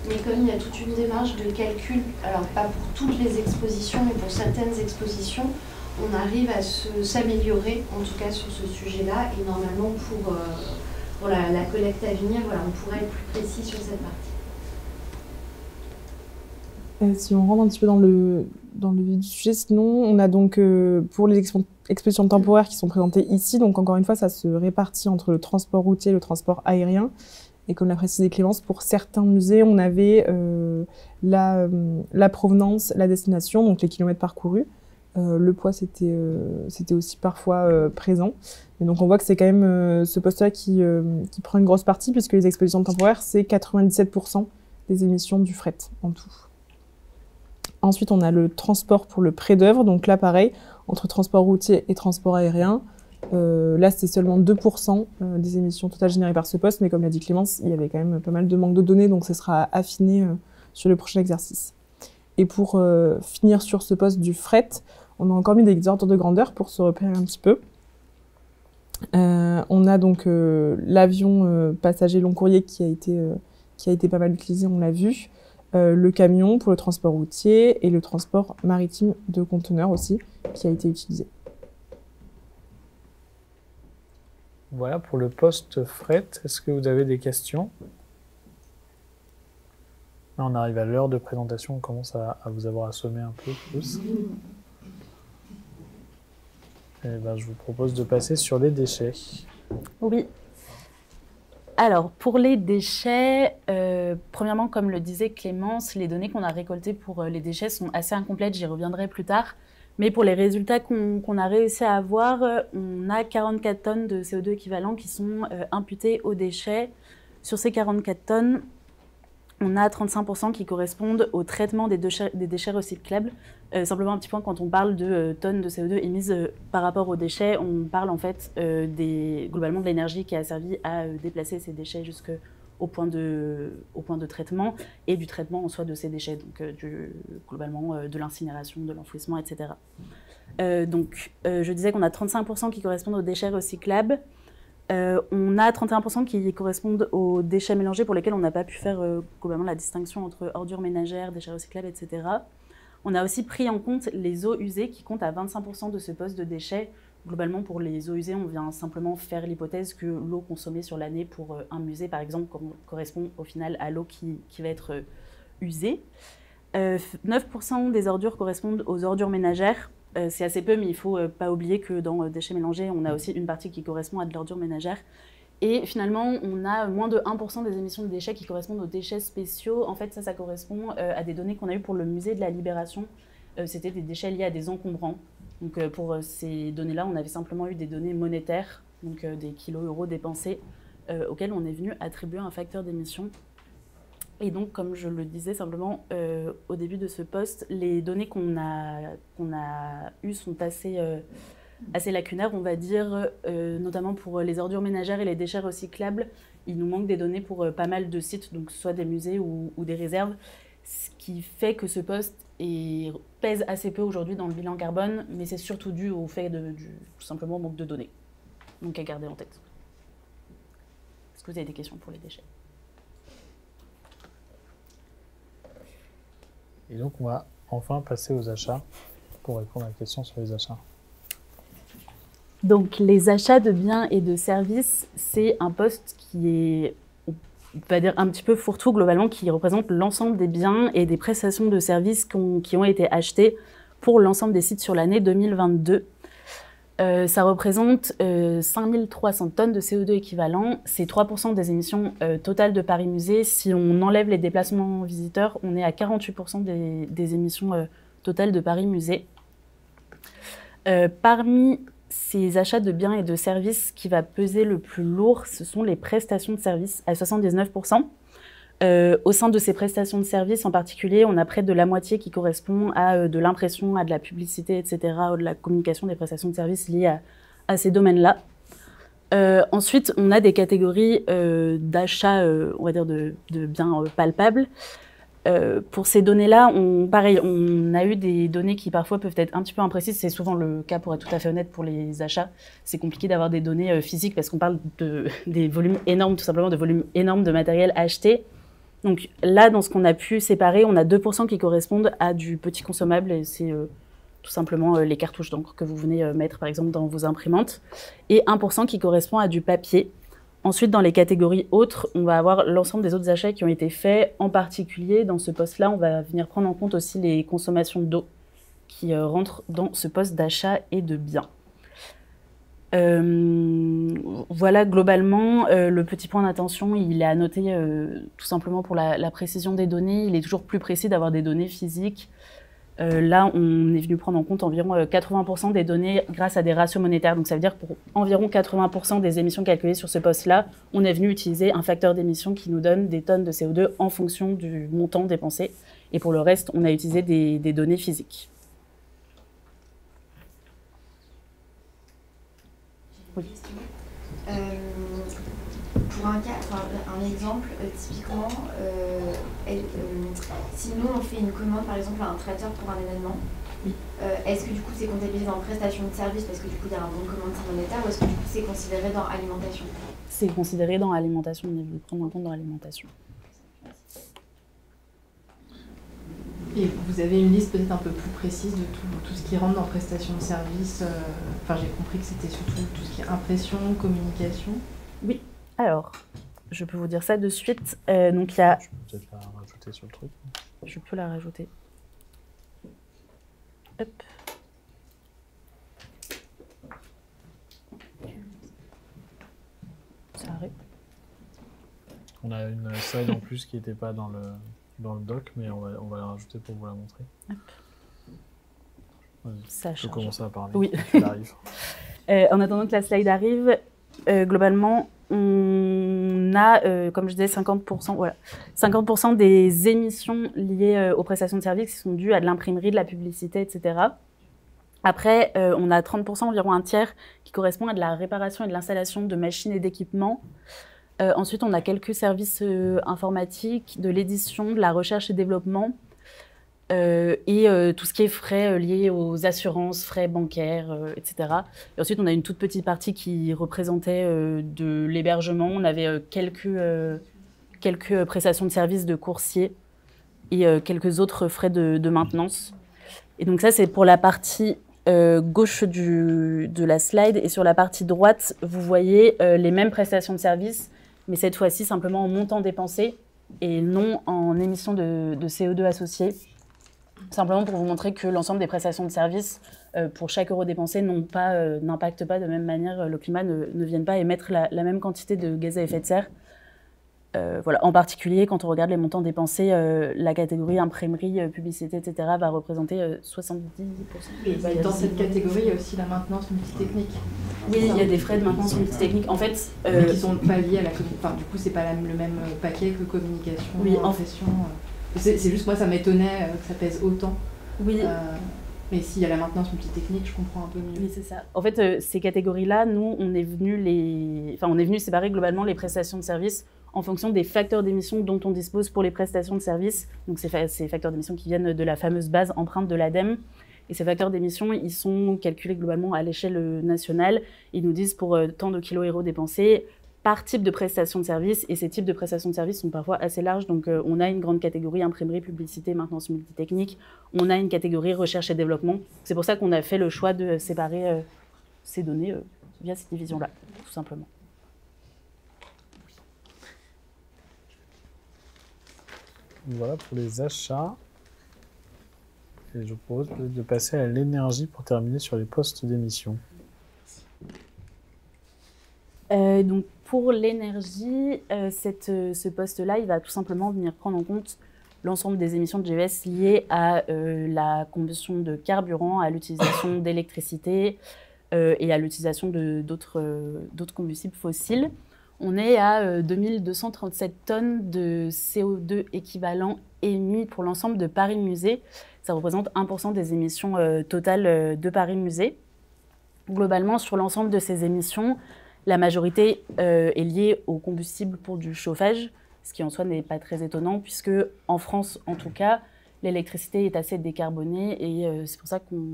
Mais comme il y a toute une démarche de calcul, alors pas pour toutes les expositions, mais pour certaines expositions, on arrive à s'améliorer, en tout cas sur ce sujet-là, et normalement pour la collecte à venir, voilà, on pourrait être plus précis sur cette partie. Si on rentre un petit peu dans le vif du sujet, sinon on a donc pour les expositions temporaires qui sont présentées ici, donc encore une fois ça se répartit entre le transport routier et le transport aérien. Et comme l'a précisé Clémence, pour certains musées, on avait la provenance, la destination, donc les kilomètres parcourus. Le poids, c'était aussi parfois présent. Et donc on voit que c'est quand même ce poste-là qui prend une grosse partie, puisque les expositions temporaires, c'est 97% des émissions du fret en tout. Ensuite, on a le transport pour le prêt d'œuvre. Donc là, pareil, entre transport routier et transport aérien. Là, c'est seulement 2% des émissions totales générées par ce poste, mais comme l'a dit Clémence, il y avait quand même pas mal de manque de données, donc ce sera affiné sur le prochain exercice. Et pour finir sur ce poste du fret, on a encore mis des ordres de grandeur pour se repérer un petit peu. On a donc l'avion passager long courrier qui a été pas mal utilisé, on l'a vu, le camion pour le transport routier et le transport maritime de conteneurs aussi qui a été utilisé. Voilà pour le poste fret. Est-ce que vous avez des questions? Là, on arrive à l'heure de présentation. On commence à vous avoir assommé un peu tous. Et ben, je vous propose de passer sur les déchets. Oui. Alors, pour les déchets, premièrement, comme le disait Clémence, les données qu'on a récoltées pour les déchets sont assez incomplètes. J'y reviendrai plus tard. Mais pour les résultats qu'on a réussi à avoir, on a 44 tonnes de CO2 équivalent qui sont imputés aux déchets. Sur ces 44 tonnes, on a 35% qui correspondent au traitement des déchets recyclables. Simplement un petit point, quand on parle de tonnes de CO2 émises par rapport aux déchets, on parle en fait globalement de l'énergie qui a servi à déplacer ces déchets jusqu'au point de traitement et du traitement en soi de ces déchets, donc globalement de l'incinération, de l'enfouissement, etc. Je disais qu'on a 35% qui correspondent aux déchets recyclables. On a 31% qui correspondent aux déchets mélangés pour lesquels on n'a pas pu faire globalement la distinction entre ordures ménagères, déchets recyclables, etc. On a aussi pris en compte les eaux usées qui comptent à 25% de ce poste de déchets. Globalement, pour les eaux usées, on vient simplement faire l'hypothèse que l'eau consommée sur l'année pour un musée, par exemple, correspond au final à l'eau qui va être usée. 9% des ordures correspondent aux ordures ménagères. C'est assez peu, mais il ne faut pas oublier que dans déchets mélangés, on a aussi une partie qui correspond à de l'ordure ménagère. Et finalement, on a moins de 1% des émissions de déchets qui correspondent aux déchets spéciaux. En fait, ça correspond à des données qu'on a eues pour le musée de la Libération. C'était des déchets liés à des encombrants. Donc pour ces données-là, on avait simplement eu des données monétaires, donc des kilos-euros dépensés, auxquels on est venu attribuer un facteur d'émission. Et donc, comme je le disais simplement au début de ce poste, les données qu'on a eues sont assez lacunaires, on va dire, notamment pour les ordures ménagères et les déchets recyclables. Il nous manque des données pour pas mal de sites, donc soit des musées ou des réserves, ce qui fait que ce poste pèse assez peu aujourd'hui dans le bilan carbone, mais c'est surtout dû au fait tout simplement manque de données. Donc à garder en tête. Est-ce que vous avez des questions pour les déchets ? Et donc, on va enfin passer aux achats pour répondre à la question sur les achats. Donc, les achats de biens et de services, c'est un poste qui est, on va dire, un petit peu fourre-tout globalement, qui représente l'ensemble des biens et des prestations de services qui ont été achetés pour l'ensemble des sites sur l'année 2022. Ça représente 5300 tonnes de CO2 équivalent. C'est 3% des émissions totales de Paris Musée. Si on enlève les déplacements visiteurs, on est à 48% des émissions totales de Paris Musée. Parmi ces achats de biens et de services, ce qui va peser le plus lourd, ce sont les prestations de services à 79%. Au sein de ces prestations de services en particulier, on a près de la moitié qui correspond à de l'impression, à de la publicité, etc., ou de la communication, des prestations de services liées à ces domaines-là. Ensuite, on a des catégories d'achats, on va dire, de biens palpables. Pour ces données-là, pareil, on a eu des données qui parfois peuvent être un petit peu imprécises. C'est souvent le cas, pour être tout à fait honnête, pour les achats. C'est compliqué d'avoir des données physiques parce qu'on parle des volumes énormes, tout simplement, de volumes énormes de matériel acheté. Donc là, dans ce qu'on a pu séparer, on a 2% qui correspondent à du petit consommable, et c'est tout simplement les cartouches d'encre que vous venez mettre, par exemple, dans vos imprimantes, et 1% qui correspond à du papier. Ensuite, dans les catégories autres, on va avoir l'ensemble des autres achats qui ont été faits. En particulier, dans ce poste-là, on va venir prendre en compte aussi les consommations d'eau qui rentrent dans ce poste d'achat et de biens. Voilà, globalement, le petit point d'attention, il est à noter tout simplement pour la précision des données. Il est toujours plus précis d'avoir des données physiques. Là, on est venu prendre en compte environ 80% des données grâce à des ratios monétaires. Donc ça veut dire que pour environ 80% des émissions calculées sur ce poste-là, on est venu utiliser un facteur d'émission qui nous donne des tonnes de CO2 en fonction du montant dépensé. Et pour le reste, on a utilisé des données physiques. Oui. Pour un cas, un exemple, typiquement, si nous on fait une commande par exemple à un traiteur pour un événement, oui. Est-ce que du coup c'est comptabilisé dans prestation de service parce que du coup il y a un bon de commande monétaire, ou est-ce que du coup c'est considéré dans alimentation? C'est considéré dans alimentation, on est venu prendre en compte dans alimentation. Et vous avez une liste peut-être un peu plus précise de tout ce qui rentre dans prestation de service. Enfin, j'ai compris que c'était surtout tout ce qui est impression, communication. Oui. Alors, je peux vous dire ça de suite. Donc, il y a... Je peux peut-être la rajouter sur le truc. Je peux la rajouter. Hop. Ça arrive. On a une slide en plus qui n'était pas dans le doc, mais on va la rajouter pour vous la montrer. Ça je peux commencer à parler. Oui. En attendant que la slide arrive, globalement, on a, comme je disais, 50%, voilà, 50% des émissions liées aux prestations de services qui sont dues à de l'imprimerie, de la publicité, etc. Après, on a 30%, environ un tiers, qui correspond à de la réparation et de l'installation de machines et d'équipements. Ensuite, on a quelques services informatiques, de l'édition, de la recherche et développement, et tout ce qui est frais liés aux assurances, frais bancaires, etc. Et ensuite, on a une toute petite partie qui représentait de l'hébergement. On avait quelques prestations de services de coursier et quelques autres frais de maintenance. Et donc ça, c'est pour la partie gauche de la slide. Et sur la partie droite, vous voyez les mêmes prestations de services, mais cette fois-ci simplement en montant dépensé et non en émissions de CO2 associées. Simplement pour vous montrer que l'ensemble des prestations de services, pour chaque euro dépensé, n'impactent pas de même manière le climat, ne viennent pas émettre la même quantité de gaz à effet de serre. Voilà. En particulier, quand on regarde les montants dépensés, la catégorie imprimerie, publicité, etc. va représenter 70%. Et dans cette catégorie, il y a aussi la maintenance multitechnique. Oui, il y a des frais de maintenance multitechnique. En fait, mais qui sont pas liés à la communication. Enfin, du coup, c'est pas le même paquet que communication, oui, impression. C'est juste moi, ça m'étonnait que ça pèse autant. Oui. Mais s'il y a la maintenance multitechnique, je comprends un peu mieux. Oui, c'est ça. En fait, ces catégories-là, nous, on est venu séparer globalement les prestations de services en fonction des facteurs d'émission dont on dispose pour les prestations de services. Donc, ces facteurs d'émission qui viennent de la fameuse base empreinte de l'ADEME. Et ces facteurs d'émission, ils sont calculés globalement à l'échelle nationale. Ils nous disent pour tant de kilo-euros dépensés par type de prestation de service. Et ces types de prestations de services sont parfois assez larges. Donc, on a une grande catégorie imprimerie, publicité, maintenance multitechnique. On a une catégorie recherche et développement. C'est pour ça qu'on a fait le choix de séparer ces données via cette division-là, tout simplement. Voilà pour les achats. Et je vous propose de passer à l'énergie pour terminer sur les postes d'émission. Donc pour l'énergie, ce poste-là, il va tout simplement venir prendre en compte l'ensemble des émissions de GES liées à la combustion de carburant, à l'utilisation d'électricité, et à l'utilisation d'autres combustibles fossiles. On est à 2237 tonnes de CO2 équivalent émis pour l'ensemble de Paris Musée. Ça représente 1% des émissions totales de Paris Musée. Globalement, sur l'ensemble de ces émissions, la majorité est liée au combustible pour du chauffage, ce qui en soi n'est pas très étonnant, puisque en France, en tout cas, l'électricité est assez décarbonée et c'est pour ça qu'on,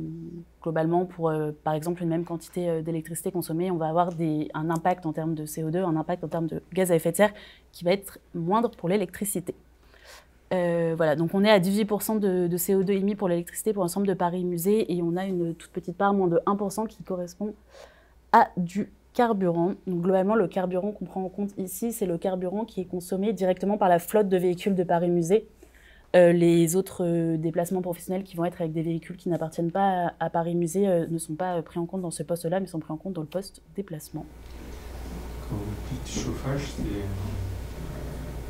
globalement, pour par exemple une même quantité d'électricité consommée, on va avoir un impact en termes de CO2, un impact en termes de gaz à effet de serre qui va être moindre pour l'électricité. Voilà, donc on est à 18% de CO2 émis pour l'électricité pour l'ensemble de Paris Musée et on a une toute petite part, moins de 1%, qui correspond à du carburant. Donc globalement, le carburant qu'on prend en compte ici, c'est le carburant qui est consommé directement par la flotte de véhicules de Paris Musée. Les autres déplacements professionnels qui vont être avec des véhicules qui n'appartiennent pas à Paris Musée ne sont pas pris en compte dans ce poste-là, mais sont pris en compte dans le poste déplacement. Quand vous dites chauffage,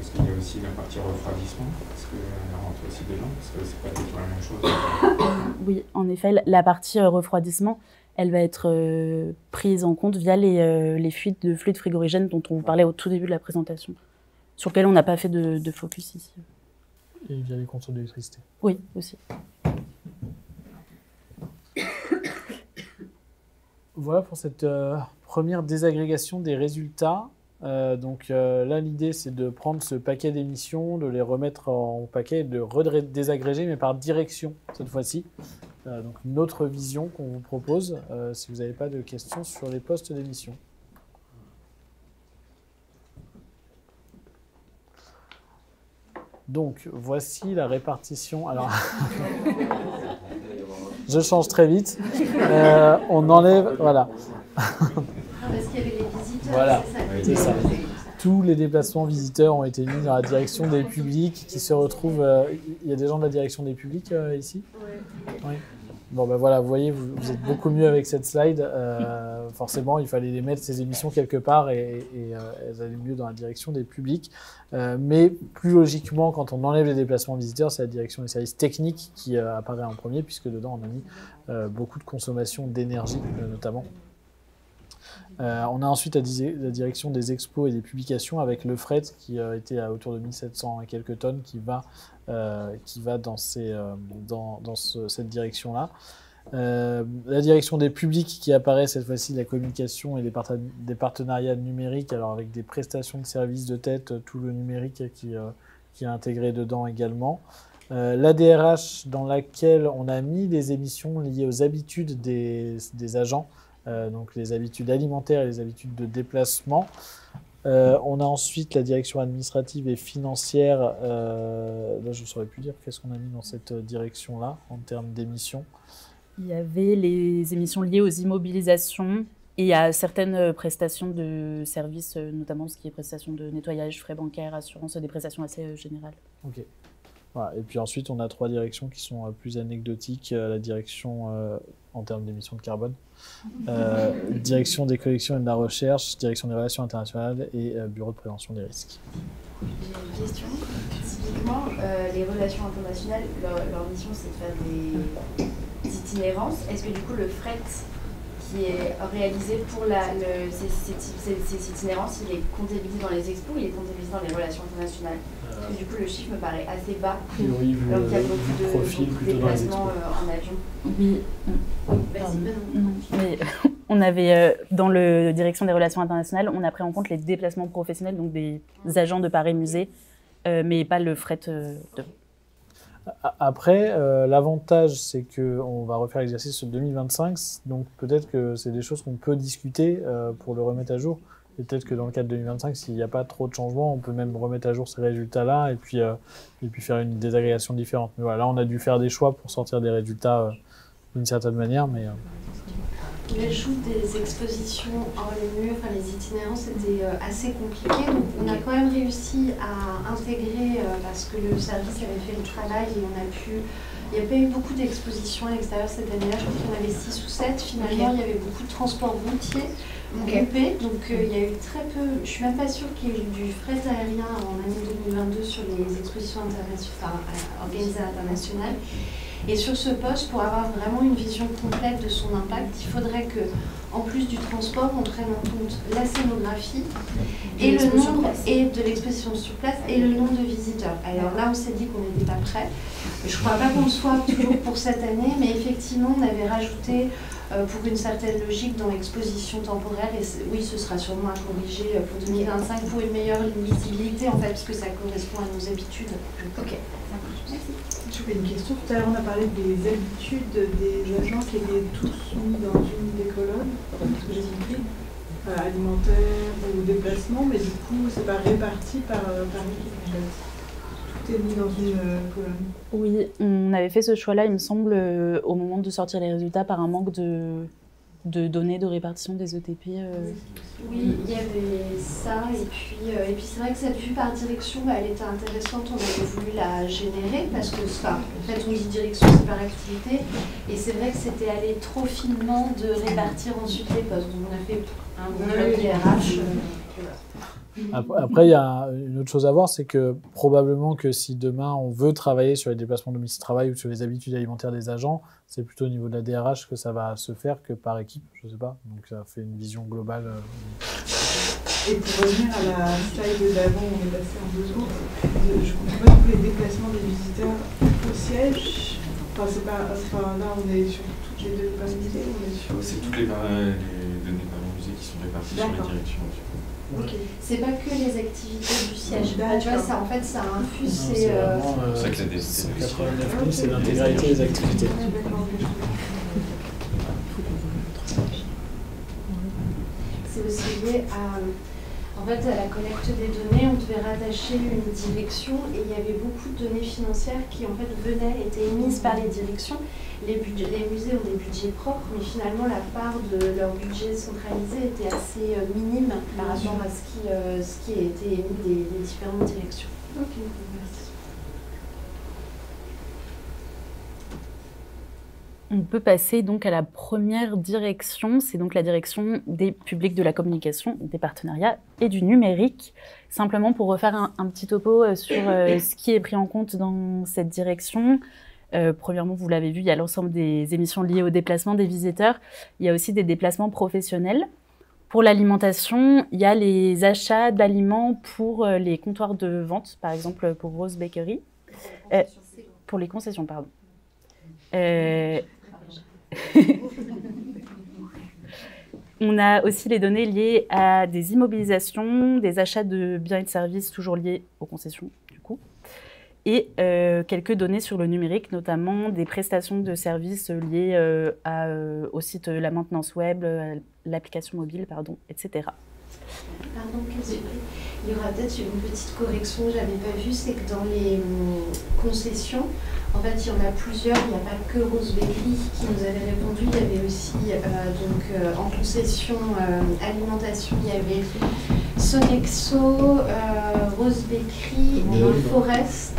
est-ce qu'il y a aussi la partie refroidissement? Est-ce qu'elle rentre aussi dedans? Parce que c'est pas du tout la même chose. Oui, en effet, la partie refroidissement, elle va être prise en compte via les fuites de fluides frigorigènes dont on vous parlait au tout début de la présentation, sur lesquelles on n'a pas fait de focus ici. Et via les compteurs d'électricité. Oui, aussi. Voilà pour cette première désagrégation des résultats. Donc là, l'idée, c'est de prendre ce paquet d'émissions, de les remettre en paquet, de désagréger, mais par direction cette fois-ci. Donc une autre vision qu'on vous propose, si vous n'avez pas de questions sur les postes d'émissions. Donc, voici la répartition. Alors, je change très vite. On enlève, voilà. Parce qu'il y avait les visiteurs, voilà, c'est ça. Tous les déplacements visiteurs ont été mis dans la direction des publics qui se retrouvent... Il y a des gens de la direction des publics ici? Oui. Bon, ben voilà, vous voyez, vous êtes beaucoup mieux avec cette slide. Forcément, il fallait les mettre, ces émissions, quelque part et elles allaient mieux dans la direction des publics. Mais plus logiquement, quand on enlève les déplacements visiteurs, c'est la direction des services techniques qui apparaît en premier, puisque dedans, on a mis beaucoup de consommation d'énergie, notamment. On a ensuite la direction des expos et des publications avec le fret qui était à autour de 1700 et quelques tonnes qui va dans cette direction-là. La direction des publics qui apparaît cette fois-ci, la communication et des partenariats numériques, alors avec des prestations de services de tête, tout le numérique qui est intégré dedans également. La DRH dans laquelle on a mis des émissions liées aux habitudes des agents, donc les habitudes alimentaires et les habitudes de déplacement. On a ensuite la direction administrative et financière. Là, je ne saurais plus dire qu'est-ce qu'on a mis dans cette direction-là en termes d'émissions. Il y avait les émissions liées aux immobilisations et à certaines prestations de services, notamment ce qui est prestations de nettoyage, frais bancaires, assurance, des prestations assez générales. Ok. Voilà. Et puis ensuite, on a 3 directions qui sont plus anecdotiques. La direction en termes d'émissions de carbone, direction des collections et de la recherche, direction des relations internationales et bureau de prévention des risques. J'ai une question. Typiquement, les relations internationales, leur mission, c'est de faire des itinérances. Est-ce que du coup, le fret qui est réalisé pour ces itinérances, il est comptabilisé dans les expos ou il est comptabilisé dans les relations internationales? Parce que du coup, le chiffre me paraît assez bas. Oui, alors qu'il y a beaucoup de déplacements en avion. Oui. Mais on avait, dans la direction des relations internationales, on a pris en compte les déplacements professionnels, donc des agents de Paris Musée, mais pas le fret de... Après, l'avantage, c'est qu'on va refaire l'exercice sur 2025, donc peut-être que c'est des choses qu'on peut discuter pour le remettre à jour. Et peut-être que dans le cadre de 2025, s'il n'y a pas trop de changements, on peut même remettre à jour ces résultats-là et puis faire une désagrégation différente. Mais voilà, là, on a dû faire des choix pour sortir des résultats d'une certaine manière, mais... L'ajout des expositions hors les murs, enfin les itinérants, c'était assez compliqué. Donc on a quand même réussi à intégrer, parce que le service avait fait le travail et on a pu... Il n'y a pas eu beaucoup d'expositions à l'extérieur cette année-là, je crois qu'il y en avait 6 ou 7. Finalement, il y avait beaucoup de transports routiers groupés, donc il y a eu très peu... Je ne suis même pas sûre qu'il y ait eu du fret aérien en année 2022 sur les expositions organisées à l'international. Et sur ce poste, pour avoir vraiment une vision complète de son impact, il faudrait que, en plus du transport, on prenne en compte la scénographie et le nombre et de l'exposition sur place et le nombre de visiteurs. Alors là, on s'est dit qu'on n'était pas prêt. Je ne crois pas qu'on le soit toujours pour cette année, mais effectivement, on avait rajouté pour une certaine logique dans l'exposition temporaire, et oui, ce sera sûrement à corriger pour 2025 pour une meilleure visibilité, en fait, parce que ça correspond à nos habitudes. Ok. Je fais une question. Tout à l'heure, on a parlé des habitudes des agents qui étaient tous mis dans une des colonnes, ce que j'ai compris, alimentaire ou déplacement, mais du coup, c'est pas réparti par équipe, en fait. Tout est mis dans une colonne. Oui, on avait fait ce choix-là, il me semble, au moment de sortir les résultats, par un manque de données de répartition des ETP. Oui, il y avait ça, et puis c'est vrai que cette vue par direction, elle était intéressante, on avait voulu la générer, parce que, en fait, on dit direction, c'est par activité, et c'est vrai que c'était aller trop finement de répartir ensuite les postes. Donc on a fait un bloc DRH. Après, il y a une autre chose à voir, c'est que probablement que si demain on veut travailler sur les déplacements domicile-travail ou sur les habitudes alimentaires des agents, c'est plutôt au niveau de la DRH que ça va se faire que par équipe, je sais pas. Donc ça fait une vision globale. Et pour revenir à la slide d'avant, on est passé en 2 secondes. Je comprends pas tous les déplacements des visiteurs au siège. Enfin, c'est pas, là, on est sur toutes les données par musée, on est sur... C'est toutes les données par musée qui sont réparties sur les directions. Okay. C'est pas que les activités du siège. Tu vois, ça, en fait, ça infuse. C'est pour ça que la densité 189 000, c'est l'intégralité des activités. C'est aussi lié à la collecte des données. On devait rattacher une direction et il y avait beaucoup de données financières qui en fait étaient émises par les directions. Les musées ont des budgets propres, mais finalement la part de leur budget centralisé était assez minime par rapport à ce qui a été émis des différentes directions. Ok, merci. On peut passer donc à la première direction, c'est donc la direction des publics de la communication, des partenariats et du numérique. Simplement pour refaire un petit topo sur ce qui est pris en compte dans cette direction. Premièrement, vous l'avez vu, il y a l'ensemble des émissions liées au déplacement des visiteurs. Il y a aussi des déplacements professionnels. Pour l'alimentation, il y a les achats d'aliments pour les comptoirs de vente, par exemple pour Rose Bakery. Pour les concessions, pardon. On a aussi les données liées à des immobilisations, des achats de biens et de services toujours liés aux concessions, du coup, et quelques données sur le numérique, notamment des prestations de services liées au site la maintenance web, l'application mobile, etc. Pardon, il y aura peut-être une petite correction que je n'avais pas vue, c'est que dans les concessions, en fait, il y en a plusieurs, il n'y a pas que Rose Bakery qui nous avait répondu, il y avait aussi, en concession alimentation, il y avait Sonexo, Rose Bakery et Forest.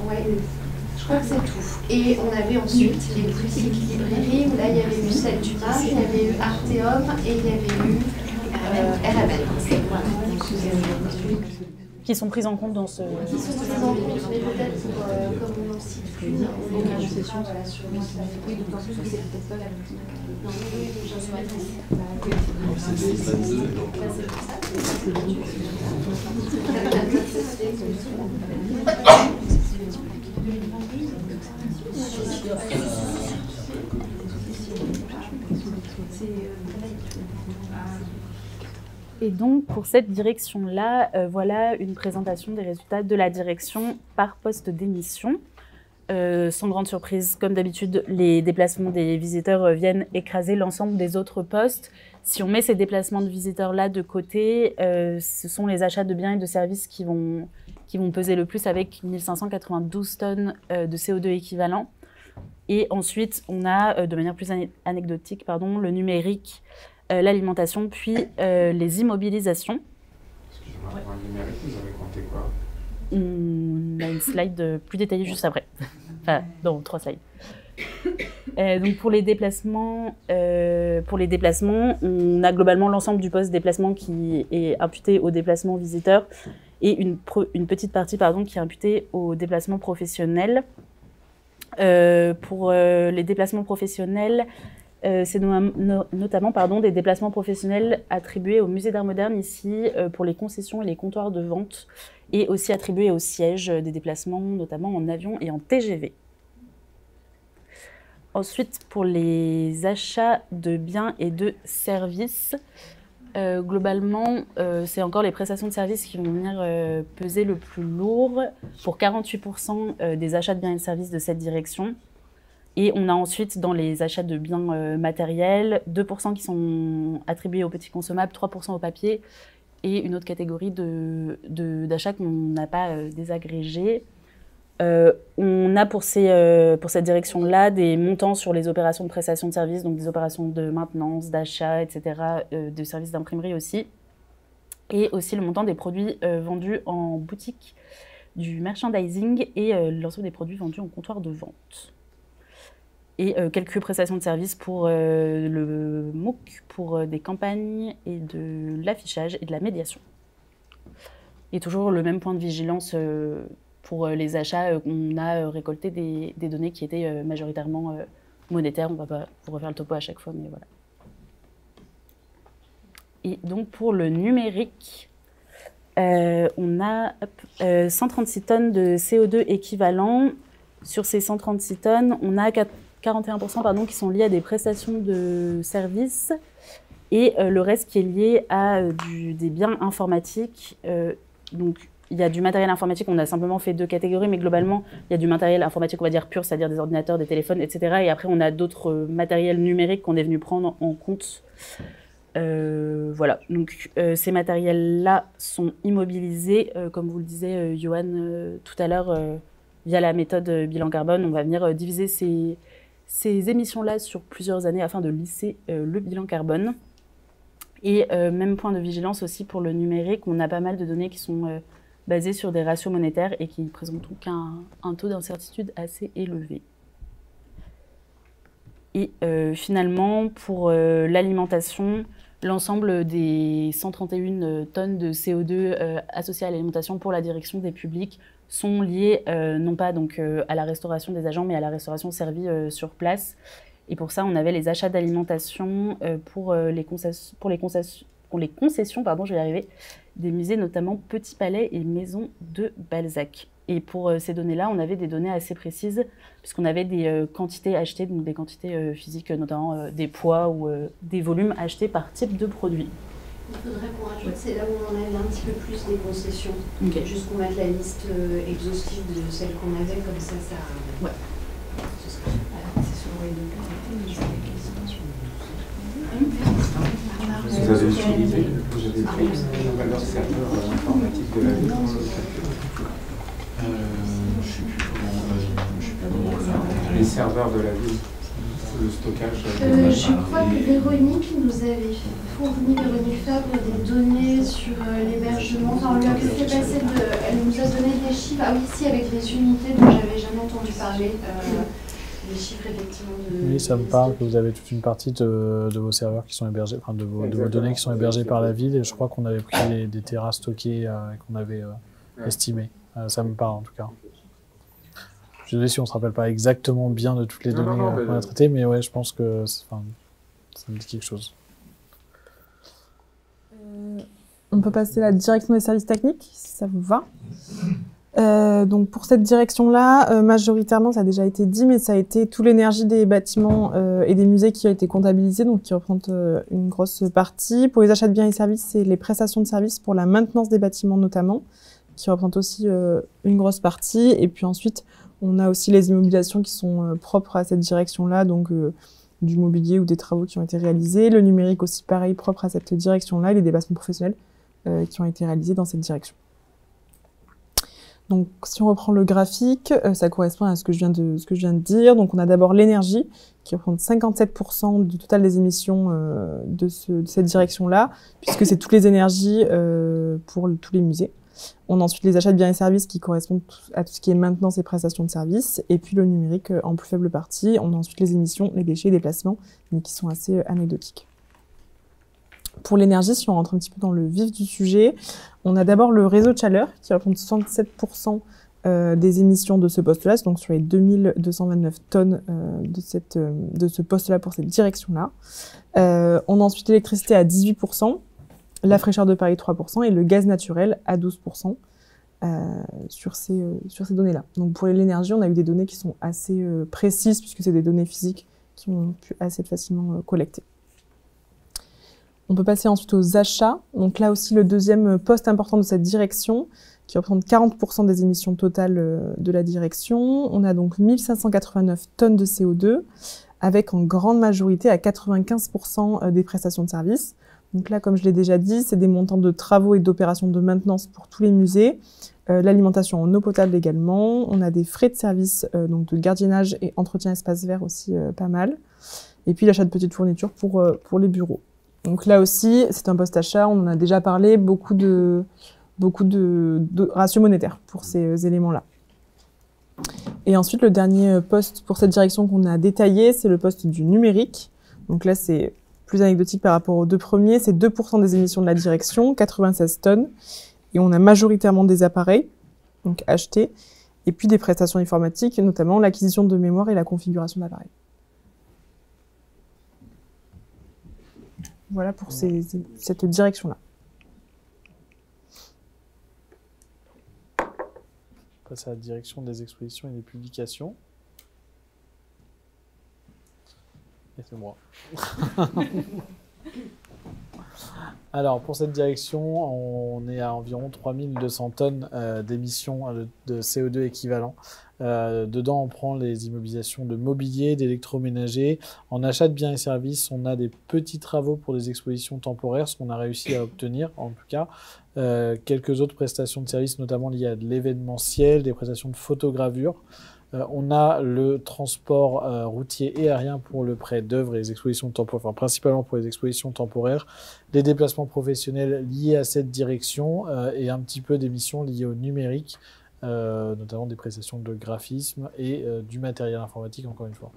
Ouais, je crois que c'est tout. Et on avait ensuite les boutiques librairies, où là, il y avait eu celle du Mar, il y avait eu Arteum et il y avait eu RML. Qui sont prises en compte dans ce... Qui sont prises en compte, mais peut-être comme on n'en cite plus, on est en concession sur le site. Oui, d'autant plus que c'est peut-être pas la même. Non, oui, j'en suis Et donc, pour cette direction-là, voilà une présentation des résultats de la direction par poste d'émission. Sans grande surprise, comme d'habitude, les déplacements des visiteurs viennent écraser l'ensemble des autres postes. Si on met ces déplacements de visiteurs-là de côté, ce sont les achats de biens et de services qui vont peser le plus avec 1592 tonnes de CO2 équivalent. Et ensuite, on a, de manière plus anecdotique, le numérique, l'alimentation, puis les immobilisations. Excusez-moi, pour le numérique, vous avez compté quoi? On a une slide plus détaillée juste après. Enfin, non, 3 slides. Donc pour les déplacements, on a globalement l'ensemble du poste déplacement qui est imputé au déplacement visiteur et une petite partie qui est imputée au déplacement professionnel. Pour les déplacements professionnels, c'est notamment des déplacements professionnels attribués au Musée d'Art Moderne ici pour les concessions et les comptoirs de vente et aussi attribués au siège des déplacements notamment en avion et en TGV. Ensuite, pour les achats de biens et de services, globalement, c'est encore les prestations de services qui vont venir peser le plus lourd pour 48% des achats de biens et de services de cette direction. Et on a ensuite, dans les achats de biens matériels, 2% qui sont attribués aux petits consommables, 3% au papier, et une autre catégorie d'achats qu'on n'a pas désagrégés. On a pour cette direction-là des montants sur les opérations de prestation de services, donc des opérations de maintenance, d'achat, etc., de services d'imprimerie aussi, et aussi le montant des produits vendus en boutique, du merchandising et l'ensemble des produits vendus en comptoir de vente. Et quelques prestations de services pour le MOOC, pour des campagnes et de l'affichage et de la médiation. Et toujours le même point de vigilance pour les achats, on a récolté des données qui étaient majoritairement monétaires. On ne va pas vous refaire le topo à chaque fois, mais voilà. Et donc pour le numérique, on a 136 tonnes de CO2 équivalent. Sur ces 136 tonnes, on a 41% qui sont liés à des prestations de services et le reste qui est lié à des biens informatiques. Donc, il y a du matériel informatique, on a simplement fait 2 catégories, mais globalement, il y a du matériel informatique, on va dire pur, c'est-à-dire des ordinateurs, des téléphones, etc. Et après, on a d'autres matériels numériques qu'on est venu prendre en compte. Voilà, donc ces matériels-là sont immobilisés, comme vous le disait Johan tout à l'heure, via la méthode bilan carbone. On va venir diviser ces émissions-là sur plusieurs années afin de lisser le bilan carbone. Et même point de vigilance aussi pour le numérique, on a pas mal de données qui sont basées sur des ratios monétaires et qui présentent donc un taux d'incertitude assez élevé. Et finalement, pour l'alimentation, l'ensemble des 131 tonnes de CO2 associées à l'alimentation pour la direction des publics sont liées non pas donc, à la restauration des agents, mais à la restauration servie sur place. Et pour ça, on avait les achats d'alimentation pour les concessions, pardon, je vais y arriver, des musées, notamment Petit Palais et Maison de Balzac. Et pour ces données-là, on avait des données assez précises, puisqu'on avait des quantités achetées, donc des quantités physiques, notamment des poids ou des volumes achetés par type de produit. Il faudrait qu'on rajoute, c'est là où on avait un petit peu plus des concessions. Okay. Juste qu'on mette la liste exhaustive de celles qu'on avait, comme ça, ça... Ouais. Ce serait super. C'est sur les deux. Vous avez utilisé la valeur serveur informatique de la ville dans le calcul? Je sais plus comment. Les serveurs de la ville, le stockage. Je crois que Véronique nous avait fourni, Véronique Fabre, des données sur l'hébergement. Enfin, on lui a fait passer elle nous a donné des chiffres. Ah oui, ici, avec les unités dont j'avais jamais entendu parler. Les chiffres effectivement de... Oui, ça me parle que vous avez toute une partie de vos serveurs qui sont hébergés, enfin de vos données qui sont hébergées par la ville, et je crois qu'on avait pris des terras stockés qu'on avait estimés. Ça me parle en tout cas. Je suis désolé si on ne se rappelle pas exactement bien de toutes les données qu'on a traitées, mais ouais, je pense que ça me dit quelque chose. On peut passer à la direction des services techniques, si ça vous va. Donc pour cette direction-là, majoritairement, ça a déjà été dit, mais ça a été toute l'énergie des bâtiments et des musées qui a été comptabilisée, donc qui représente une grosse partie. Pour les achats de biens et services, c'est les prestations de services pour la maintenance des bâtiments notamment, qui représentent aussi une grosse partie. Et puis ensuite, on a aussi les immobilisations qui sont propres à cette direction-là, donc du mobilier ou des travaux qui ont été réalisés. Le numérique aussi, pareil, propre à cette direction-là, et les déplacements professionnels qui ont été réalisés dans cette direction. Donc, si on reprend le graphique, ça correspond à ce que je viens de dire. Donc, on a d'abord l'énergie, qui représente 57% du total des émissions de cette direction-là, puisque c'est toutes les énergies pour tous les musées. On a ensuite les achats de biens et services qui correspondent à tout ce qui est maintenance et prestations de services, et puis le numérique en plus faible partie. On a ensuite les émissions, les déchets, les déplacements, mais qui sont assez anecdotiques. Pour l'énergie, si on rentre un petit peu dans le vif du sujet, on a d'abord le réseau de chaleur qui représente 67% des émissions de ce poste-là, donc sur les 2229 tonnes de ce poste-là pour cette direction-là. On a ensuite l'électricité à 18%, la fraîcheur de Paris 3% et le gaz naturel à 12% sur ces données-là. Donc pour l'énergie, on a eu des données qui sont assez précises puisque c'est des données physiques qui ont pu assez facilement collecter. On peut passer ensuite aux achats. Donc là aussi, le deuxième poste important de cette direction, qui représente 40% des émissions totales de la direction. On a donc 1589 tonnes de CO2, avec en grande majorité à 95% des prestations de services. Donc là, comme je l'ai déjà dit, c'est des montants de travaux et d'opérations de maintenance pour tous les musées, l'alimentation en eau potable également. On a des frais de service, donc de gardiennage et entretien espace vert aussi pas mal. Et puis l'achat de petites fournitures pour les bureaux. Donc là aussi, c'est un poste achat, on en a déjà parlé, beaucoup de ratios monétaires pour ces éléments-là. Et ensuite, le dernier poste pour cette direction qu'on a détaillé, c'est le poste du numérique. Donc là, c'est plus anecdotique par rapport aux deux premiers. C'est 2% des émissions de la direction, 96 tonnes. Et on a majoritairement des appareils, donc achetés, et puis des prestations informatiques, notamment l'acquisition de mémoire et la configuration d'appareils. Voilà pour cette direction-là. On passe à la direction des expositions et des publications. Et c'est moi. Alors, pour cette direction, on est à environ 3200 tonnes d'émissions de CO2 équivalent. Dedans, on prend les immobilisations de mobilier, d'électroménager. En achat de biens et services, on a des petits travaux pour des expositions temporaires, ce qu'on a réussi à obtenir, en tout cas. Quelques autres prestations de services, notamment liées à de l'événementiel, des prestations de photogravure. On a le transport routier et aérien pour le prêt d'œuvres et les expositions temporaires, enfin principalement pour les expositions temporaires, les déplacements professionnels liés à cette direction et un petit peu d'émissions liées au numérique, notamment des prestations de graphisme et du matériel informatique, encore une fois.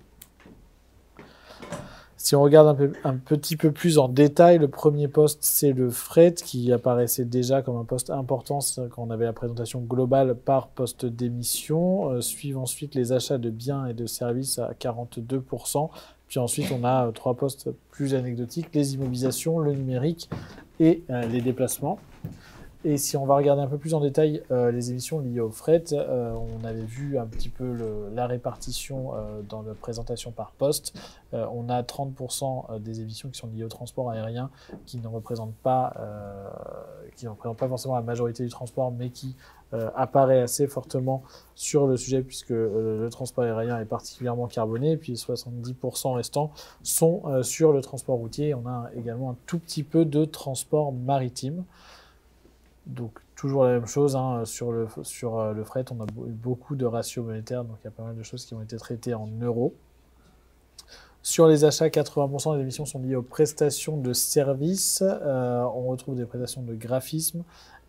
Si on regarde un petit peu plus en détail, le premier poste, c'est le fret, qui apparaissait déjà comme un poste important quand on avait la présentation globale par poste d'émission. Suivent ensuite les achats de biens et de services à 42%. Puis ensuite, on a trois postes plus anecdotiques, les immobilisations, le numérique et les déplacements. Et si on va regarder un peu plus en détail les émissions liées au fret, on avait vu un petit peu la répartition dans la présentation par poste. On a 30% des émissions qui sont liées au transport aérien qui ne représentent pas forcément la majorité du transport, mais qui apparaît assez fortement sur le sujet puisque le transport aérien est particulièrement carboné. Et puis 70% restants sont sur le transport routier. On a également un tout petit peu de transport maritime. Donc, toujours la même chose, hein, sur le fret, on a eu beaucoup de ratios monétaires, donc il y a pas mal de choses qui ont été traitées en euros. Sur les achats, 80% des émissions sont liées aux prestations de services. On retrouve des prestations de graphisme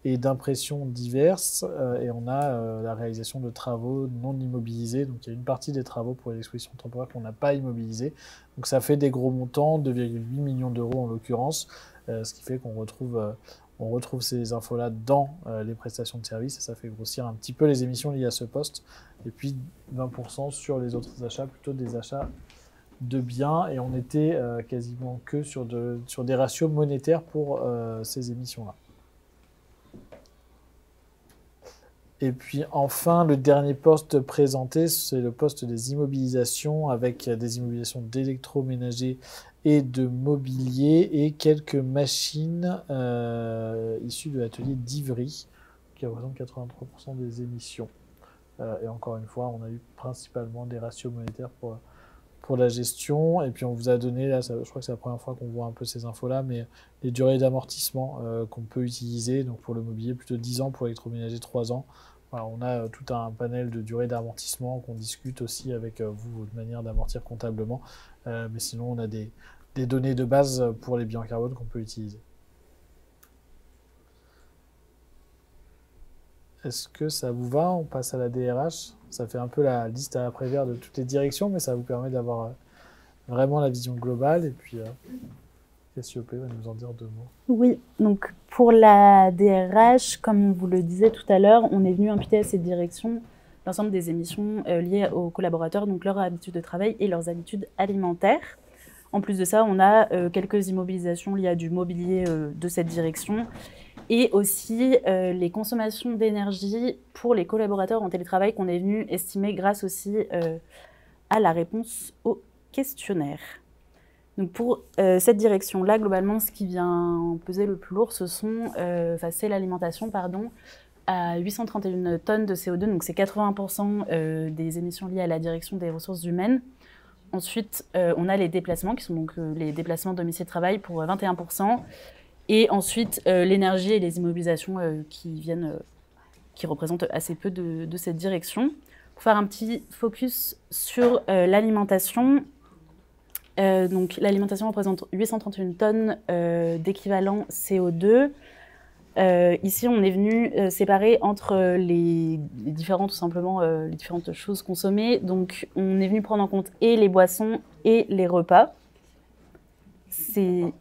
et d'impression diverses, et on a la réalisation de travaux non immobilisés. Donc, il y a une partie des travaux pour les expositions temporaires qu'on n'a pas immobilisés. Donc, ça fait des gros montants, 2,8 millions d'euros en l'occurrence, ce qui fait qu'on retrouve ces infos-là dans les prestations de services et ça fait grossir un petit peu les émissions liées à ce poste. Et puis 20% sur les autres achats, plutôt des achats de biens. Et on était quasiment que sur des ratios monétaires pour ces émissions-là. Et puis enfin, le dernier poste présenté, c'est le poste des immobilisations avec des immobilisations d'électroménager et de mobilier et quelques machines issues de l'atelier d'Ivry qui représentent 83% des émissions. Et encore une fois, on a eu principalement des ratios monétaires pour la gestion. Et puis on vous a donné, là, je crois que c'est la première fois qu'on voit un peu ces infos-là, mais les durées d'amortissement qu'on peut utiliser. Donc pour le mobilier, plutôt 10 ans, pour l'électroménager, 3 ans. Voilà, on a tout un panel de durées d'amortissement qu'on discute aussi avec vous, votre manière d'amortir comptablement. Mais sinon, on a des données de base pour les bilans carbone qu'on peut utiliser. Est-ce que ça vous va? On passe à la DRH. Ça fait un peu la liste à l'après-vert de toutes les directions, mais ça vous permet d'avoir vraiment la vision globale. Et puis Cassiopée va nous en dire 2 mots. Oui, donc pour la DRH, comme on vous le disait tout à l'heure, on est venu imputer à cette direction l'ensemble des émissions liées aux collaborateurs, donc leurs habitudes de travail et leurs habitudes alimentaires. En plus de ça, on a quelques immobilisations liées à du mobilier de cette direction et aussi les consommations d'énergie pour les collaborateurs en télétravail qu'on est venu estimer grâce aussi à la réponse au questionnaire. Donc pour cette direction-là, globalement, ce qui vient peser le plus lourd, c'est l'alimentation, à 831 tonnes de CO2, donc c'est 80% des émissions liées à la direction des ressources humaines. Ensuite, on a les déplacements, qui sont donc les déplacements domicile-travail pour 21%. Et ensuite, l'énergie et les immobilisations qui représentent assez peu de cette direction. Pour faire un petit focus sur l'alimentation, donc l'alimentation représente 831 tonnes d'équivalent CO2. Ici, on est venu séparer entre les différentes choses consommées. Donc, on est venu prendre en compte et les boissons et les repas. C'est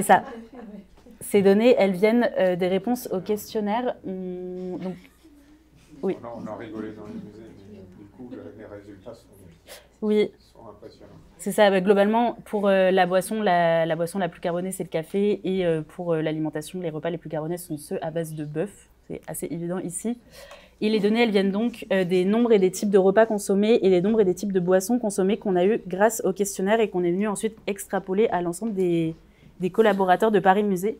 ça. Ces données, elles viennent des réponses au questionnaire. Donc, oui. On a rigolé dans les musées, mais du coup, les résultats sont impressionnants. C'est ça, globalement, pour la boisson la plus carbonée, c'est le café. Et pour l'alimentation, les repas les plus carbonés sont ceux à base de bœuf. C'est assez évident ici. Et les données, elles viennent donc des nombres et des types de repas consommés et des nombres et des types de boissons consommées qu'on a eu grâce au questionnaire et qu'on est venu ensuite extrapoler à l'ensemble des collaborateurs de Paris Musée.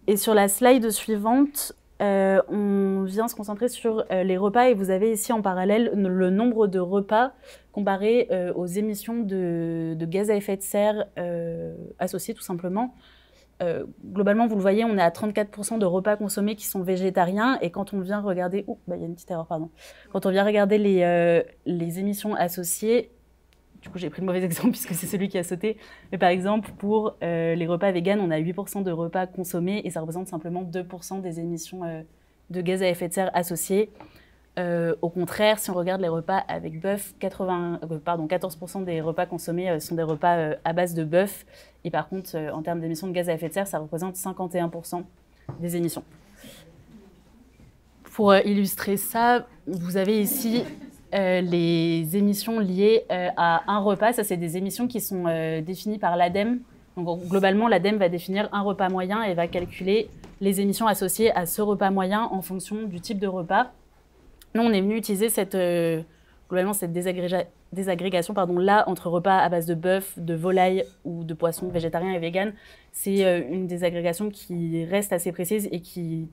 Et sur la slide suivante, on vient se concentrer sur les repas et vous avez ici en parallèle le nombre de repas comparé aux émissions de gaz à effet de serre associées tout simplement. Globalement, vous le voyez, on est à 34% de repas consommés qui sont végétariens et quand on vient regarder... il y a une petite erreur, pardon. Quand on vient regarder les émissions associées, du coup j'ai pris le mauvais exemple puisque c'est celui qui a sauté, mais par exemple pour les repas véganes, on a 8% de repas consommés et ça représente simplement 2% des émissions de gaz à effet de serre associées. Au contraire, si on regarde les repas avec bœuf, 14% des repas consommés sont des repas à base de bœuf. Et par contre, en termes d'émissions de gaz à effet de serre, ça représente 51% des émissions. Pour illustrer ça, vous avez ici les émissions liées à un repas. Ça, c'est des émissions qui sont définies par l'ADEME. Donc, globalement, l'ADEME va définir un repas moyen et va calculer les émissions associées à ce repas moyen en fonction du type de repas. Nous, on est venu utiliser globalement cette désagrégation là entre repas à base de bœuf, de volaille ou de poisson végétarien et vegan. C'est une désagrégation qui reste assez précise et qui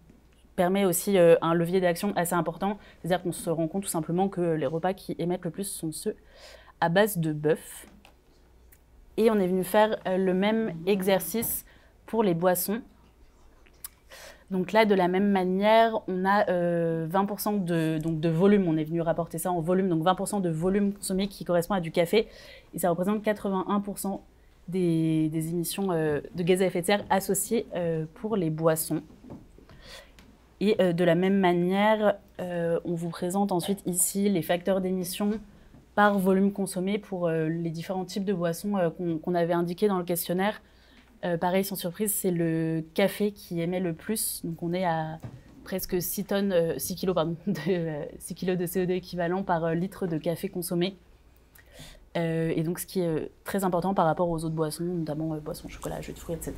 permet aussi un levier d'action assez important. C'est-à-dire qu'on se rend compte tout simplement que les repas qui émettent le plus sont ceux à base de bœuf. Et on est venu faire le même exercice pour les boissons. Donc là, de la même manière, on a 20% de volume. On est venu rapporter ça en volume, donc 20% de volume consommé qui correspond à du café. Et ça représente 81% des émissions de gaz à effet de serre associées pour les boissons. Et de la même manière, on vous présente ensuite ici les facteurs d'émission par volume consommé pour les différents types de boissons qu'on avait indiqués dans le questionnaire. Pareil, sans surprise, c'est le café qui émet le plus. Donc on est à presque 6 kilos de CO2 équivalent par litre de café consommé. Et donc ce qui est très important par rapport aux autres boissons, notamment boissons, chocolat, jus de fruits, etc.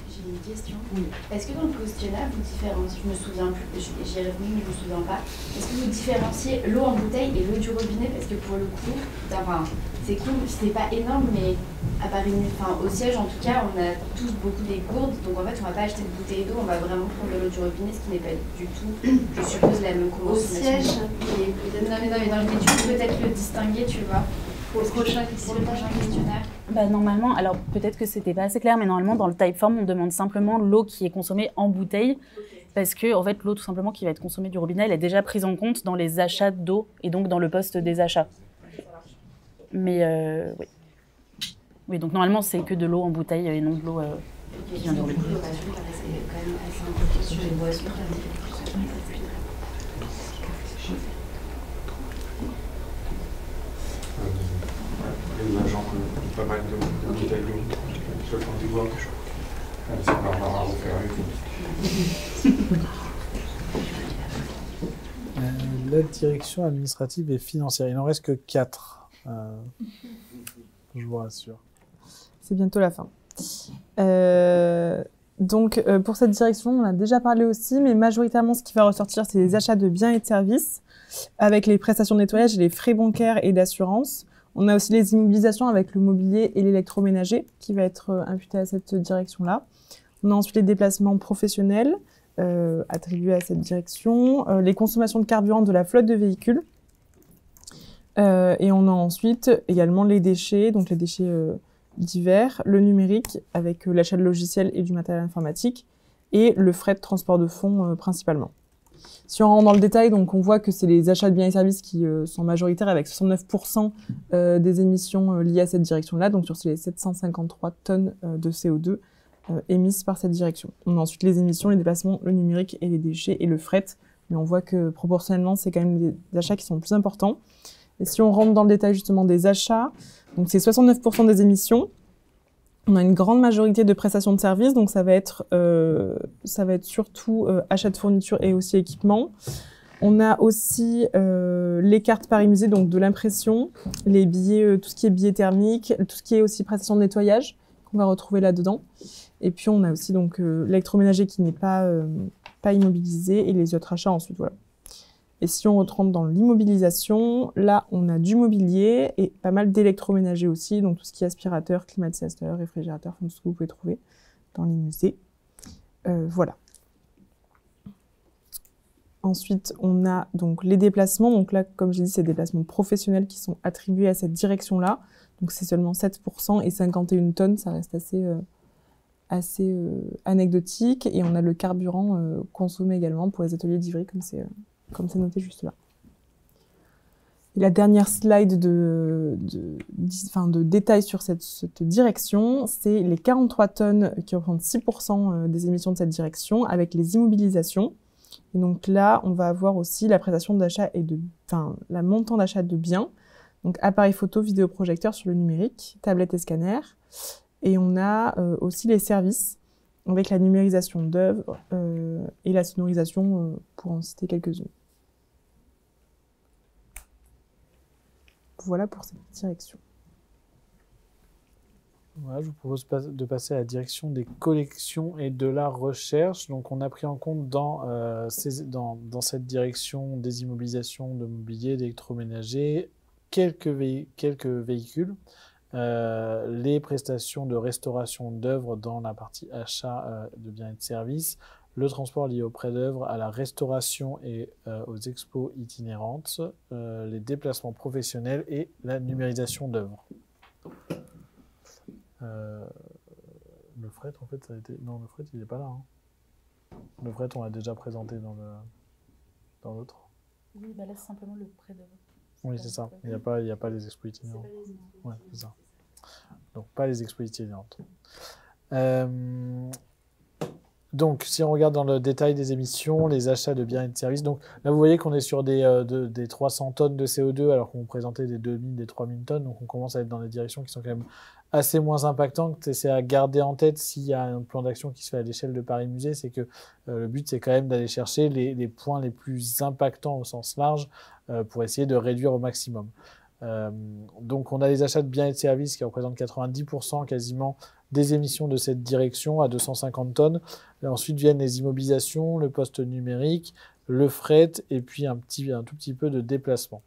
J'ai une question. Oui. Est-ce que dans le questionnaire, vous différenciez, je me souviens plus, j'y ai répondu mais je me souviens pas, est-ce que vous différenciez l'eau en bouteille et l'eau du robinet? Parce que pour le coup, c'est cool, c'est pas énorme, mais à Paris, au siège en tout cas, on a tous beaucoup des gourdes, donc en fait on va pas acheter de bouteille d'eau, on va vraiment prendre de l'eau du robinet, ce qui n'est pas du tout, je suppose, la même consommation. Au siège Non mais tu peux peut-être le distinguer, tu vois. Pour le prochain questionnaire. Normalement, alors peut-être que c'était pas assez clair, mais normalement dans le Typeform, on demande simplement l'eau qui est consommée en bouteille, parce que en fait l'eau tout simplement qui va être consommée du robinet, elle est déjà prise en compte dans les achats d'eau et donc dans le poste des achats. Mais oui. Oui, donc normalement c'est que de l'eau en bouteille et non de l'eau qui vient du robinet. C'est quand même assez important sur les boissons. les agents ont pas mal de bouteilles d'eau. Je le du bois. Ça va avoir à refaire La direction administrative et financière. Il n'en reste que 4. Je vous rassure. C'est bientôt la fin. Donc, pour cette direction, on a déjà parlé aussi, mais majoritairement, ce qui va ressortir, c'est les achats de biens et de services, avec les prestations de nettoyage et les frais bancaires et d'assurance. On a aussi les immobilisations avec le mobilier et l'électroménager, qui va être imputé à cette direction-là. On a ensuite les déplacements professionnels, attribués à cette direction, les consommations de carburant de la flotte de véhicules, et on a ensuite également les déchets, donc les déchets divers, le numérique avec l'achat de logiciels et du matériel informatique, et le frais de transport de fonds principalement. Si on rentre dans le détail, donc on voit que c'est les achats de biens et services qui sont majoritaires avec 69% des émissions liées à cette direction-là, donc sur ces 753 tonnes de CO2 émises par cette direction. On a ensuite les émissions, les déplacements, le numérique et les déchets et le fret, mais on voit que proportionnellement, c'est quand même des achats qui sont plus importants. Et si on rentre dans le détail justement des achats, donc c'est 69% des émissions. On a une grande majorité de prestations de services, donc ça va être surtout achat de fournitures et aussi équipements. On a aussi les cartes Paris Musée, donc de l'impression, les billets, tout ce qui est billets thermiques, tout ce qui est aussi prestations de nettoyage qu'on va retrouver là-dedans. Et puis on a aussi donc l'électroménager qui n'est pas immobilisé et les autres achats ensuite, voilà. Et si on rentre dans l'immobilisation, là, on a du mobilier et pas mal d'électroménager aussi, donc tout ce qui est aspirateur, climatiseur, réfrigérateur, enfin, tout ce que vous pouvez trouver dans les musées. Voilà. Ensuite, on a donc les déplacements. Donc là, comme j'ai dit, c'est des déplacements professionnels qui sont attribués à cette direction-là. Donc c'est seulement 7% et 51 tonnes, ça reste assez anecdotique. Et on a le carburant consommé également pour les ateliers d'Ivry, comme c'est noté juste là. Et la dernière slide de détails sur cette direction, c'est les 43 tonnes qui représentent 6% des émissions de cette direction avec les immobilisations. Et donc là, on va avoir aussi la prestation d'achat la montant d'achat de biens. Donc appareil photo, vidéoprojecteur sur le numérique, tablette et scanner. Et on a aussi les services avec la numérisation d'œuvres et la sonorisation, pour en citer quelques-unes. Voilà pour cette direction. Voilà, je vous propose de passer à la direction des collections et de la recherche. Donc, on a pris en compte dans cette direction des immobilisations de mobilier, d'électroménager, quelques véhicules, les prestations de restauration d'œuvres dans la partie achat de biens et de services, le transport lié aux prêts d'œuvres, à la restauration et aux expos itinérantes, les déplacements professionnels et la numérisation d'œuvres. Le fret, en fait, ça a été... Non, le fret, il n'est pas là. Hein. Le fret, on l'a déjà présenté dans l'autre. Oui, bah là, c'est simplement le prêt d'œuvre. Oui, c'est ça. Il n'y a pas les expos itinérantes. Ouais, c'est ça. Donc, pas les expos itinérantes. Donc, si on regarde dans le détail des émissions, les achats de biens et de services, donc là, vous voyez qu'on est sur des 300 tonnes de CO2, alors qu'on présentait des 2000, des 3000 tonnes, donc on commence à être dans des directions qui sont quand même assez moins impactantes. C'est à garder en tête s'il y a un plan d'action qui se fait à l'échelle de Paris Musée, c'est que le but, c'est quand même d'aller chercher les points les plus impactants au sens large pour essayer de réduire au maximum. Donc, on a les achats de biens et de services qui représentent 90% quasiment des émissions de cette direction à 250 tonnes. Et ensuite viennent les immobilisations, le poste numérique, le fret et puis un tout petit peu de déplacement.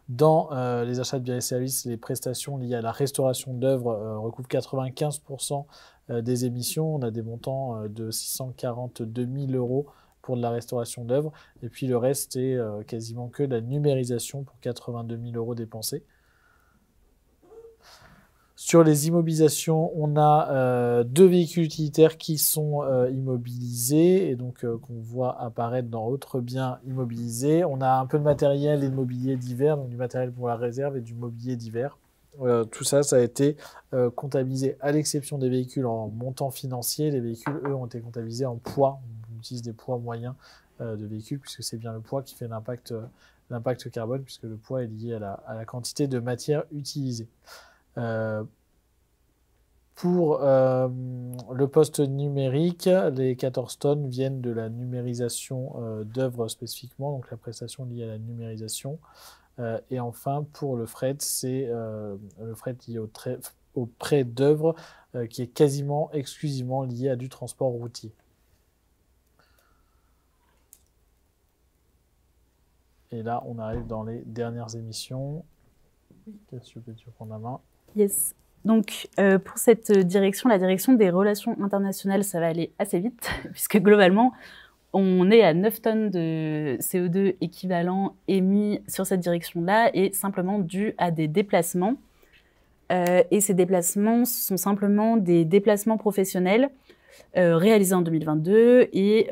Dans les achats de biens et services, les prestations liées à la restauration d'œuvres recouvrent 95% des émissions. On a des montants de 642 000 € pour de la restauration d'œuvres. Et puis le reste, c'est quasiment que de la numérisation pour 82 000 € dépensés. Sur les immobilisations, on a 2 véhicules utilitaires qui sont immobilisés et donc qu'on voit apparaître dans autres biens immobilisés. On a un peu de matériel et de mobilier divers, donc du matériel pour la réserve et du mobilier divers. Tout ça, ça a été comptabilisé à l'exception des véhicules en montant financier. Les véhicules, eux, ont été comptabilisés en poids. On utilise des poids moyens de véhicules puisque c'est bien le poids qui fait l'impact l'impact carbone, puisque le poids est lié à la quantité de matière utilisée. Pour le poste numérique, les 14 tonnes viennent de la numérisation d'œuvres spécifiquement, donc la prestation liée à la numérisation. Et enfin, pour le fret, c'est le fret lié au prêt d'œuvres qui est quasiment exclusivement lié à du transport routier. Et là, on arrive dans les dernières émissions. Qu'est-ce que tu veux prendre la main? Yes. Donc, pour cette direction, la direction des relations internationales, ça va aller assez vite, puisque globalement, on est à 9 tonnes de CO2 équivalent émis sur cette direction-là, et simplement dû à des déplacements. Et ces déplacements sont simplement des déplacements professionnels réalisés en 2022. Et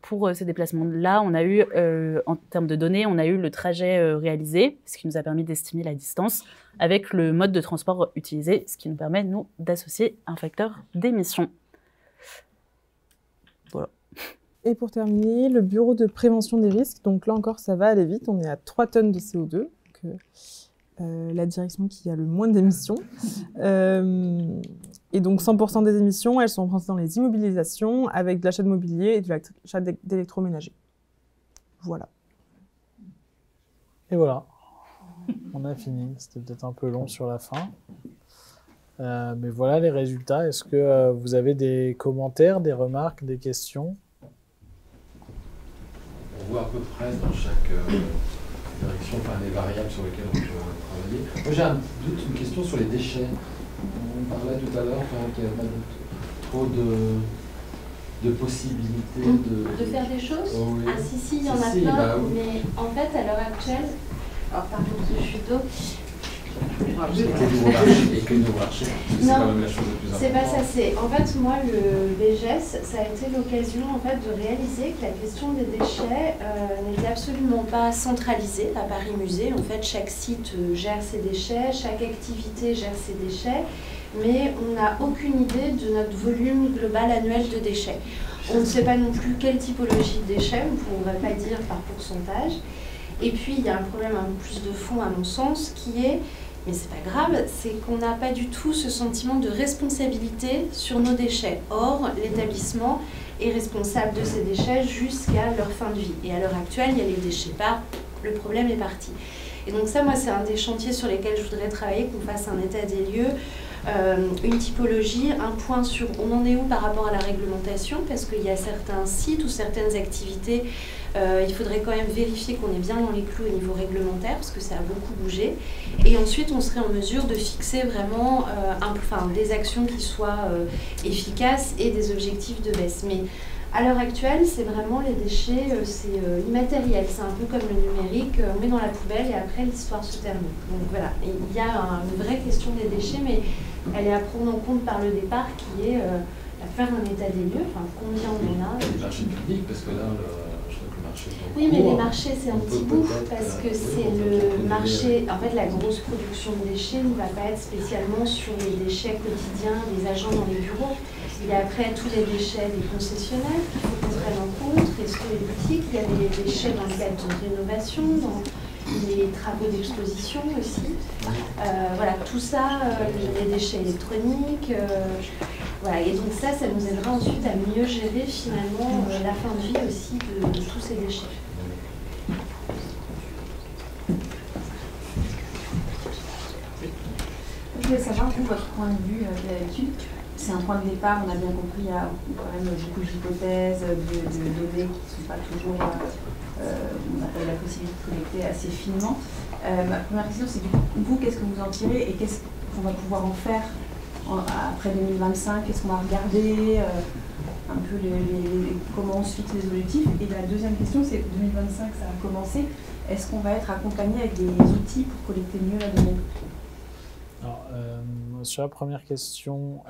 pour ces déplacements-là, on a eu, en termes de données, on a eu le trajet réalisé, ce qui nous a permis d'estimer la distance, avec le mode de transport utilisé, ce qui nous permet, nous, d'associer un facteur d'émission. Voilà. Et pour terminer, le bureau de prévention des risques. Donc là encore, ça va aller vite. On est à 3 tonnes de CO2. Donc, la direction qui a le moins d'émissions. Et donc 100% des émissions, elles sont représentées dans les immobilisations avec de l'achat de mobilier et de l'achat d'électroménager. Voilà. Et voilà. On a fini. C'était peut-être un peu long sur la fin. Mais voilà les résultats. Est-ce que vous avez des commentaires, des remarques, des questions? On voit à peu près dans chaque direction les variables sur lesquelles on peut travailler. Moi j'ai un doute, une question sur les déchets. On parlait tout à l'heure qu'il y avait trop de possibilités de faire des choses. Oh, oui. Ah si, il y en a plein, bah, oui. Mais en fait à l'heure actuelle, alors pardon, je suis d'eau. Et que nous marcher, c'est quand même la chose la plus importante. C'est pas ça, c'est en fait moi le BGS, ça a été l'occasion en fait de réaliser que la question des déchets n'était absolument pas centralisée à Paris Musée. En fait, chaque site gère ses déchets, chaque activité gère ses déchets, mais on n'a aucune idée de notre volume global annuel de déchets. On ne sait pas non plus quelle typologie de déchets, on ne va pas dire par pourcentage. Et puis il y a un problème un peu plus de fond à mon sens qui est, mais c'est pas grave, c'est qu'on n'a pas du tout ce sentiment de responsabilité sur nos déchets. Or, l'établissement est responsable de ces déchets jusqu'à leur fin de vie. Et à l'heure actuelle, il y a les déchets pas, le problème est parti. Et donc ça, moi, c'est un des chantiers sur lesquels je voudrais travailler, qu'on fasse un état des lieux, une typologie, un point sur on en est où par rapport à la réglementation, parce qu'il y a certains sites ou certaines activités, il faudrait quand même vérifier qu'on est bien dans les clous au niveau réglementaire, parce que ça a beaucoup bougé. Et ensuite, on serait en mesure de fixer vraiment des actions qui soient efficaces et des objectifs de baisse. Mais à l'heure actuelle, c'est vraiment les déchets, c'est immatériel. C'est un peu comme le numérique, on met dans la poubelle et après l'histoire se termine. Donc voilà, et il y a une vraie question des déchets, mais elle est à prendre en compte par le départ, qui est à faire un état des lieux, enfin combien on en a. Les marchés publics, parce que là, je crois que le marché est en oui, mais cours. Les marchés, c'est un petit bout, parce que c'est le marché. En fait, la grosse production de déchets ne va pas être spécialement sur les déchets quotidiens des agents dans les bureaux. Il y a après tous les déchets des concessionnaires qu'il faut qu'on prenne en compte, et sur les boutiques, il y avait les déchets dans le cadre de rénovation, dans les travaux d'exposition aussi. Voilà, tout ça, les déchets électroniques. Voilà, et donc ça nous aidera ensuite à mieux gérer finalement la fin de vie aussi de tous ces déchets. Je voulais savoir, vous, votre point de vue de l'étude. C'est un point de départ, on a bien compris, il y a quand même beaucoup d'hypothèses, de données qui ne sont pas toujours, on n'a pas eu la possibilité de collecter assez finement. Ma première question, c'est vous, qu'est-ce que vous en tirez et qu'est-ce qu'on va pouvoir en faire après 2025? Qu'est-ce qu'on va regarder, un peu comment on se fixe les objectifs? Et la deuxième question, c'est 2025, ça a commencé. Est-ce qu'on va être accompagné avec des outils pour collecter mieux la donnée? Alors, sur la première question,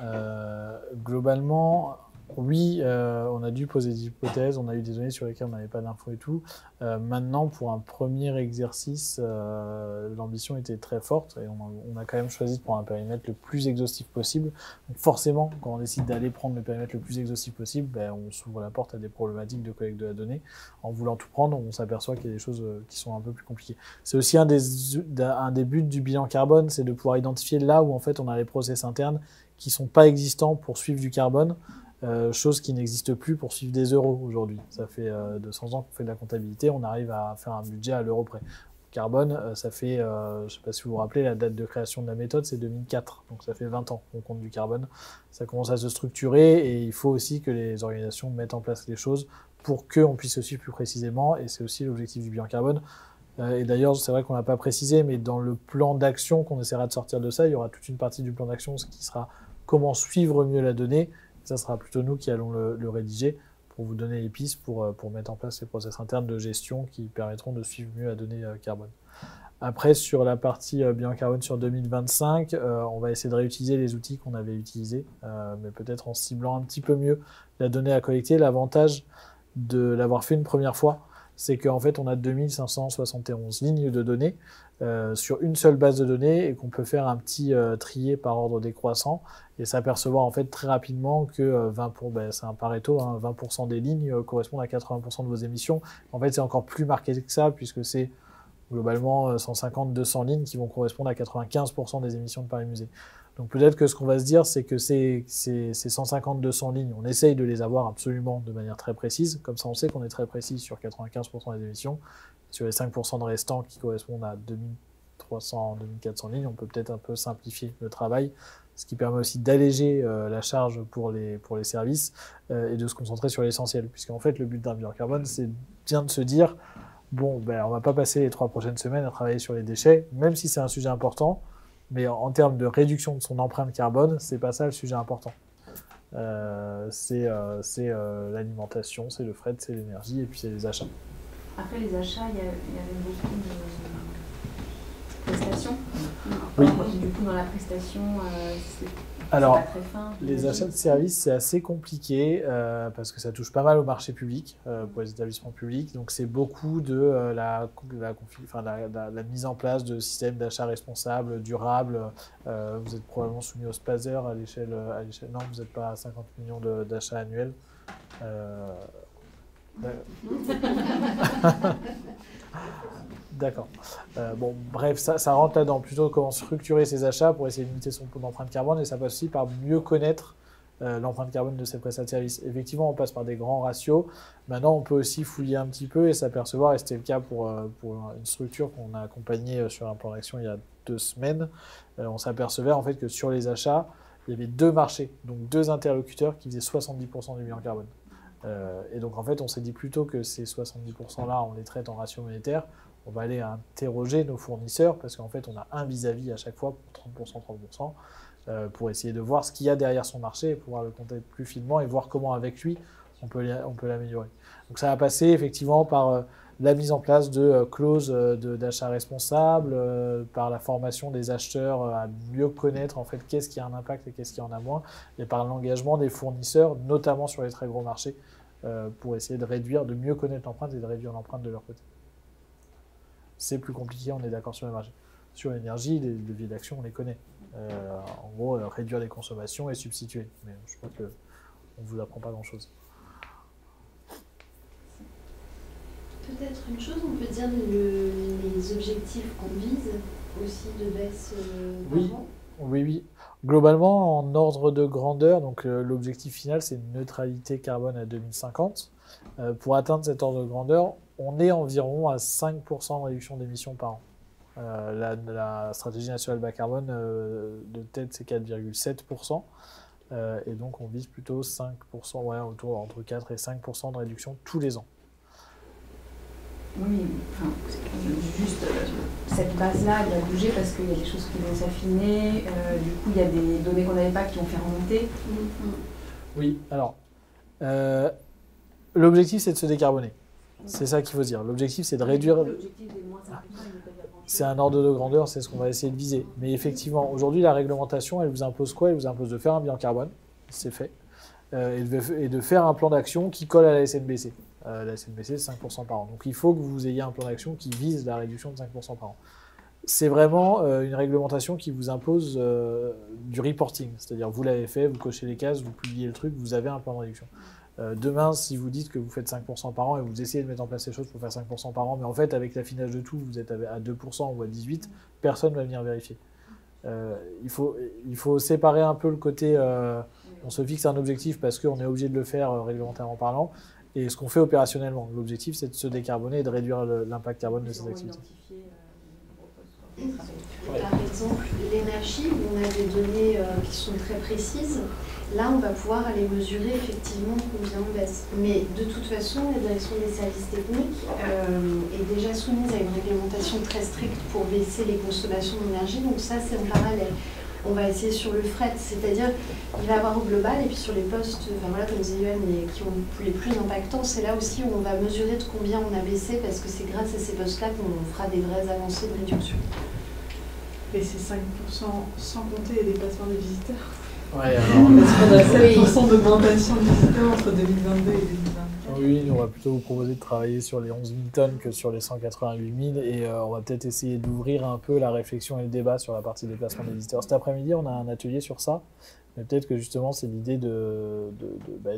globalement, Oui, on a dû poser des hypothèses, on a eu des données sur lesquelles on n'avait pas d'infos et tout. Maintenant, pour un premier exercice, l'ambition était très forte et on a quand même choisi de prendre un périmètre le plus exhaustif possible. Donc forcément, quand on décide d'aller prendre le périmètre le plus exhaustif possible, ben, on s'ouvre la porte à des problématiques de collecte de la donnée. En voulant tout prendre, on s'aperçoit qu'il y a des choses qui sont un peu plus compliquées. C'est aussi un des buts du bilan carbone, c'est de pouvoir identifier là où en fait on a les process internes qui sont pas existants pour suivre du carbone. Chose qui n'existe plus pour suivre des euros aujourd'hui. Ça fait 200 ans qu'on fait de la comptabilité, on arrive à faire un budget à l'euro près. Carbone, ça fait, je ne sais pas si vous vous rappelez, la date de création de la méthode, c'est 2004, donc ça fait 20 ans qu'on compte du carbone. Ça commence à se structurer et il faut aussi que les organisations mettent en place les choses pour qu'on puisse se suivre plus précisément, et c'est aussi l'objectif du bilan carbone. Et d'ailleurs, c'est vrai qu'on l'a pas précisé, mais dans le plan d'action qu'on essaiera de sortir de ça, il y aura toute une partie du plan d'action qui sera comment suivre mieux la donnée. Ça sera plutôt nous qui allons le rédiger pour vous donner les pistes pour mettre en place les process internes de gestion qui permettront de suivre mieux la donnée carbone. Après, sur la partie bilan carbone sur 2025, on va essayer de réutiliser les outils qu'on avait utilisés, mais peut-être en ciblant un petit peu mieux la donnée à collecter. L'avantage de l'avoir fait une première fois, c'est qu'en fait, on a 2571 lignes de données sur une seule base de données et qu'on peut faire un petit trier par ordre décroissant et s'apercevoir en fait très rapidement que c'est un Pareto, 20% des lignes correspondent à 80% de vos émissions. En fait, c'est encore plus marqué que ça puisque c'est globalement 150-200 lignes qui vont correspondre à 95% des émissions de Paris Musée. Donc peut-être que ce qu'on va se dire, c'est que ces 150-200 lignes, on essaye de les avoir absolument de manière très précise. Comme ça, on sait qu'on est très précis sur 95% des émissions. Sur les 5% de restants qui correspondent à 2300-2400 lignes, on peut peut-être un peu simplifier le travail, ce qui permet aussi d'alléger la charge pour les services et de se concentrer sur l'essentiel. Puisqu'en fait, le but d'un bilan carbone, c'est bien de se dire, bon, on va pas passer les 3 prochaines semaines à travailler sur les déchets, même si c'est un sujet important, mais en termes de réduction de son empreinte carbone, c'est pas ça le sujet important. C'est l'alimentation, c'est le fret, c'est l'énergie et puis c'est les achats. Après les achats, il y avait beaucoup de prestations. Oui. Du coup, dans la prestation, c'est Alors, pas très fin. les achats de services, c'est assez compliqué parce que ça touche pas mal au marché public pour les établissements publics. Donc, c'est beaucoup de la mise en place de systèmes d'achat responsables, durables. Vous êtes probablement soumis au SPASER à l'échelle. Non, vous n'êtes pas à 50 millions d'achats annuels. D'accord. Bref, ça rentre là-dedans. Plutôt comment structurer ses achats pour essayer de limiter son empreinte carbone, et ça passe aussi par mieux connaître l'empreinte carbone de ses prestataires de services. Effectivement, on passe par des grands ratios. Maintenant, on peut aussi fouiller un petit peu et s'apercevoir, et c'était le cas pour une structure qu'on a accompagnée sur un plan d'action il y a 2 semaines, on s'apercevait en fait que sur les achats, il y avait 2 marchés, donc 2 interlocuteurs qui faisaient 70% du bilan carbone. Et donc en fait, on s'est dit plutôt que ces 70%-là, on les traite en ratio monétaire, on va aller interroger nos fournisseurs parce qu'en fait, on a un vis-à-vis à chaque fois pour 30%, pour essayer de voir ce qu'il y a derrière son marché et pouvoir le compter plus finement et voir comment avec lui, on peut l'améliorer. Donc ça va passer effectivement par la mise en place de clauses d'achat responsable, par la formation des acheteurs à mieux connaître en fait qu'est-ce qui a un impact et qu'est-ce qui en a moins, et par l'engagement des fournisseurs, notamment sur les très gros marchés, pour essayer de mieux connaître l'empreinte et de réduire l'empreinte de leur côté. C'est plus compliqué, on est d'accord sur les marchés. Sur l'énergie, les leviers d'action, on les connaît. En gros, réduire les consommations et substituer. Mais je crois qu'on ne vous apprend pas grand-chose. Peut-être une chose, on peut dire les objectifs qu'on vise aussi de baisse Oui. Oui. Globalement, en ordre de grandeur, donc l'objectif final, c'est une neutralité carbone à 2050. Pour atteindre cet ordre de grandeur, on est environ à 5% de réduction d'émissions par an. La stratégie nationale bas carbone de tête, c'est 4,7%. Et donc, on vise plutôt 5%, entre 4 et 5% de réduction tous les ans. Oui, juste cette base-là, elle a bougé parce qu'il y a des choses qui vont s'affiner. Du coup, il y a des données qu'on n'avait pas qui ont fait remonter. Oui, alors, l'objectif, c'est de se décarboner. C'est ça qu'il faut dire. L'objectif, c'est de réduire... C'est un ordre de grandeur, c'est ce qu'on va essayer de viser. Mais effectivement, aujourd'hui, la réglementation, elle vous impose quoi? Elle vous impose de faire un bilan carbone, c'est fait. et de faire un plan d'action qui colle à la SNBC. La SNBC, c'est 5% par an. Donc il faut que vous ayez un plan d'action qui vise la réduction de 5% par an. C'est vraiment une réglementation qui vous impose du reporting. C'est-à-dire, vous l'avez fait, vous cochez les cases, vous publiez le truc, vous avez un plan de réduction. Demain, si vous dites que vous faites 5% par an et vous essayez de mettre en place les choses pour faire 5% par an, mais en fait, avec l'affinage de tout, vous êtes à 2% ou à 18%, personne ne va venir vérifier. Il faut séparer un peu le côté on se fixe un objectif parce qu'on est obligé de le faire réglementairement parlant, et ce qu'on fait opérationnellement. L'objectif, c'est de se décarboner et de réduire l'impact carbone de ces activités. Par exemple, l'énergie, où on a des données qui sont très précises, là on va pouvoir aller mesurer effectivement combien on baisse. Mais de toute façon, la direction des services techniques est déjà soumise à une réglementation très stricte pour baisser les consommations d'énergie, donc ça c'est en parallèle. On va essayer sur le fret, c'est-à-dire il va y avoir au global, et puis sur les postes, enfin voilà, comme disait Yoann, qui ont les plus impactants, c'est là aussi où on va mesurer de combien on a baissé, parce que c'est grâce à ces postes-là qu'on fera des vraies avancées de réduction. Et c'est 5% sans compter les déplacements des visiteurs. Ouais, alors... Parce qu'on a 7% d'augmentation de visiteurs entre 2022 et 2023. Oui, on va plutôt vous proposer de travailler sur les 11 000 tonnes que sur les 188 000, et on va peut-être essayer d'ouvrir un peu la réflexion et le débat sur la partie déplacement des visiteurs. Cet après-midi, on a un atelier sur ça, mais peut-être que justement c'est l'idée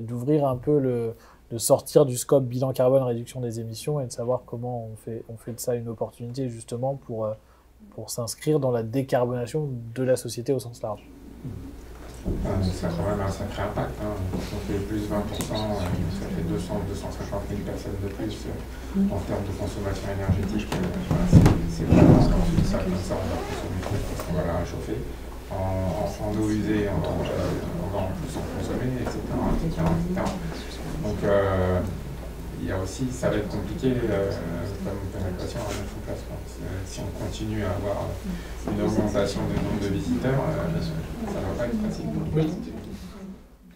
d'ouvrir un peu de sortir du scope bilan carbone réduction des émissions et de savoir comment on fait de ça une opportunité justement pour s'inscrire dans la décarbonation de la société au sens large. Ça a quand même un sacré impact. Hein. Quand on fait plus 20%, ça fait 200-250 000 personnes de plus en termes de consommation énergétique. C'est vraiment quand on fait ça comme ça, on va consommer plus parce qu'on va la réchauffer. En eau usée, on va en plus en consommer, etc. Donc il y a aussi, ça va être compliqué comme pénétration à mettre en place. Si on continue à avoir une augmentation du nombre de visiteurs, ça ne va pas être facile.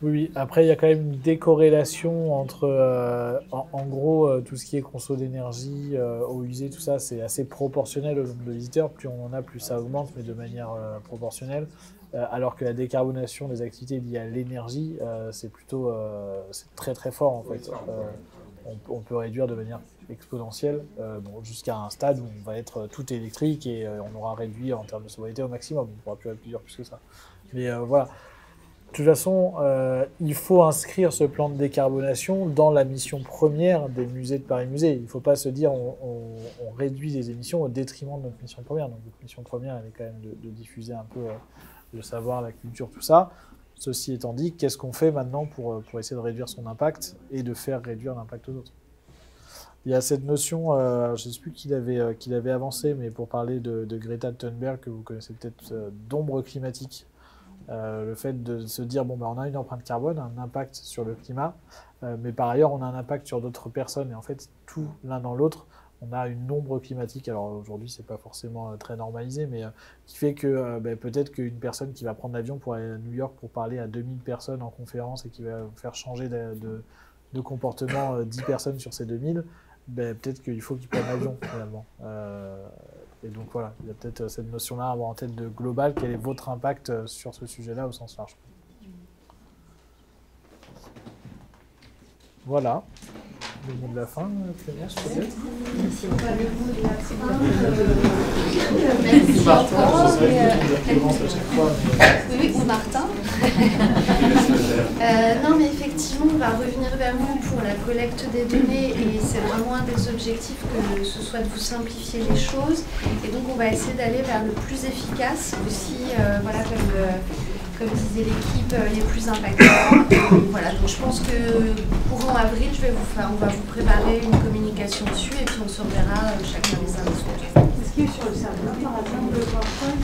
Oui, après il y a quand même une décorrélation entre, en gros, tout ce qui est conso d'énergie, eau usée, tout ça, c'est assez proportionnel au nombre de visiteurs. Plus on en a, plus ça augmente, mais de manière proportionnelle. Alors que la décarbonation des activités liées à l'énergie, c'est plutôt c'est très très fort en fait. On peut réduire de manière exponentielle jusqu'à un stade où on va être tout électrique et on aura réduit en termes de sobriété au maximum. On ne pourra plus réduire plus que ça. Mais voilà. De toute façon, il faut inscrire ce plan de décarbonation dans la mission première des musées de Paris-Musée. Il ne faut pas se dire on réduit les émissions au détriment de notre mission première. Donc notre mission première, elle est quand même de diffuser un peu le savoir, la culture, tout ça. Ceci étant dit, qu'est-ce qu'on fait maintenant pour essayer de réduire son impact et de faire réduire l'impact d'autres? Il y a cette notion, je ne sais plus qui l'avait avancé, mais pour parler de Greta Thunberg, que vous connaissez peut-être, d'ombre climatique. Le fait de se dire, on a une empreinte carbone, un impact sur le climat, mais par ailleurs, on a un impact sur d'autres personnes. Et en fait, tout l'un dans l'autre, on a une ombre climatique. Alors aujourd'hui, c'est pas forcément très normalisé, mais qui fait que peut-être qu'une personne qui va prendre l'avion pour aller à New York pour parler à 2000 personnes en conférence et qui va faire changer de comportement 10 personnes sur ces 2000, peut-être qu'il faut qu'il prenne l'avion finalement. Et donc voilà, il y a peut-être cette notion-là à avoir en tête de global. Quel est votre impact sur ce sujet-là au sens large? Voilà. Le mot de la fin, Clémence, peut-être. Merci. Le mot de la fin. Merci encore. Oui, ou Martin. Non, mais effectivement, on va revenir vers vous pour la collecte des données et c'est vraiment un des objectifs que ce soit de vous simplifier les choses. Et donc, on va essayer d'aller vers le plus efficace aussi, voilà, comme disait l'équipe, les plus impactants. Voilà, donc je pense que courant avril, on va vous préparer une communication dessus et puis on se reverra chacun les uns les autres. Est-ce qu'il est sur le serveur, par exemple, le PowerPoint?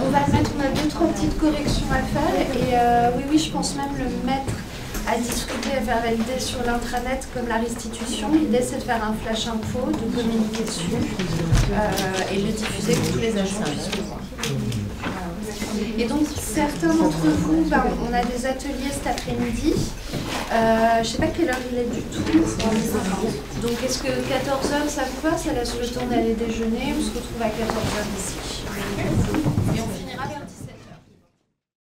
On va le mettre, on a 2-3 petites corrections à faire et oui, je pense même le mettre à discuter, à faire valider sur l'intranet comme la restitution. L'idée, c'est de faire un flash info, de communiquer dessus et de le diffuser pour que tous les agents puissent le voir. Et donc, certains d'entre vous, on a des ateliers cet après-midi. Je ne sais pas quelle heure il est du tout. Donc, est-ce que 14h, ça vous va? Ça laisse le temps d'aller déjeuner. On se retrouve à 14h ici.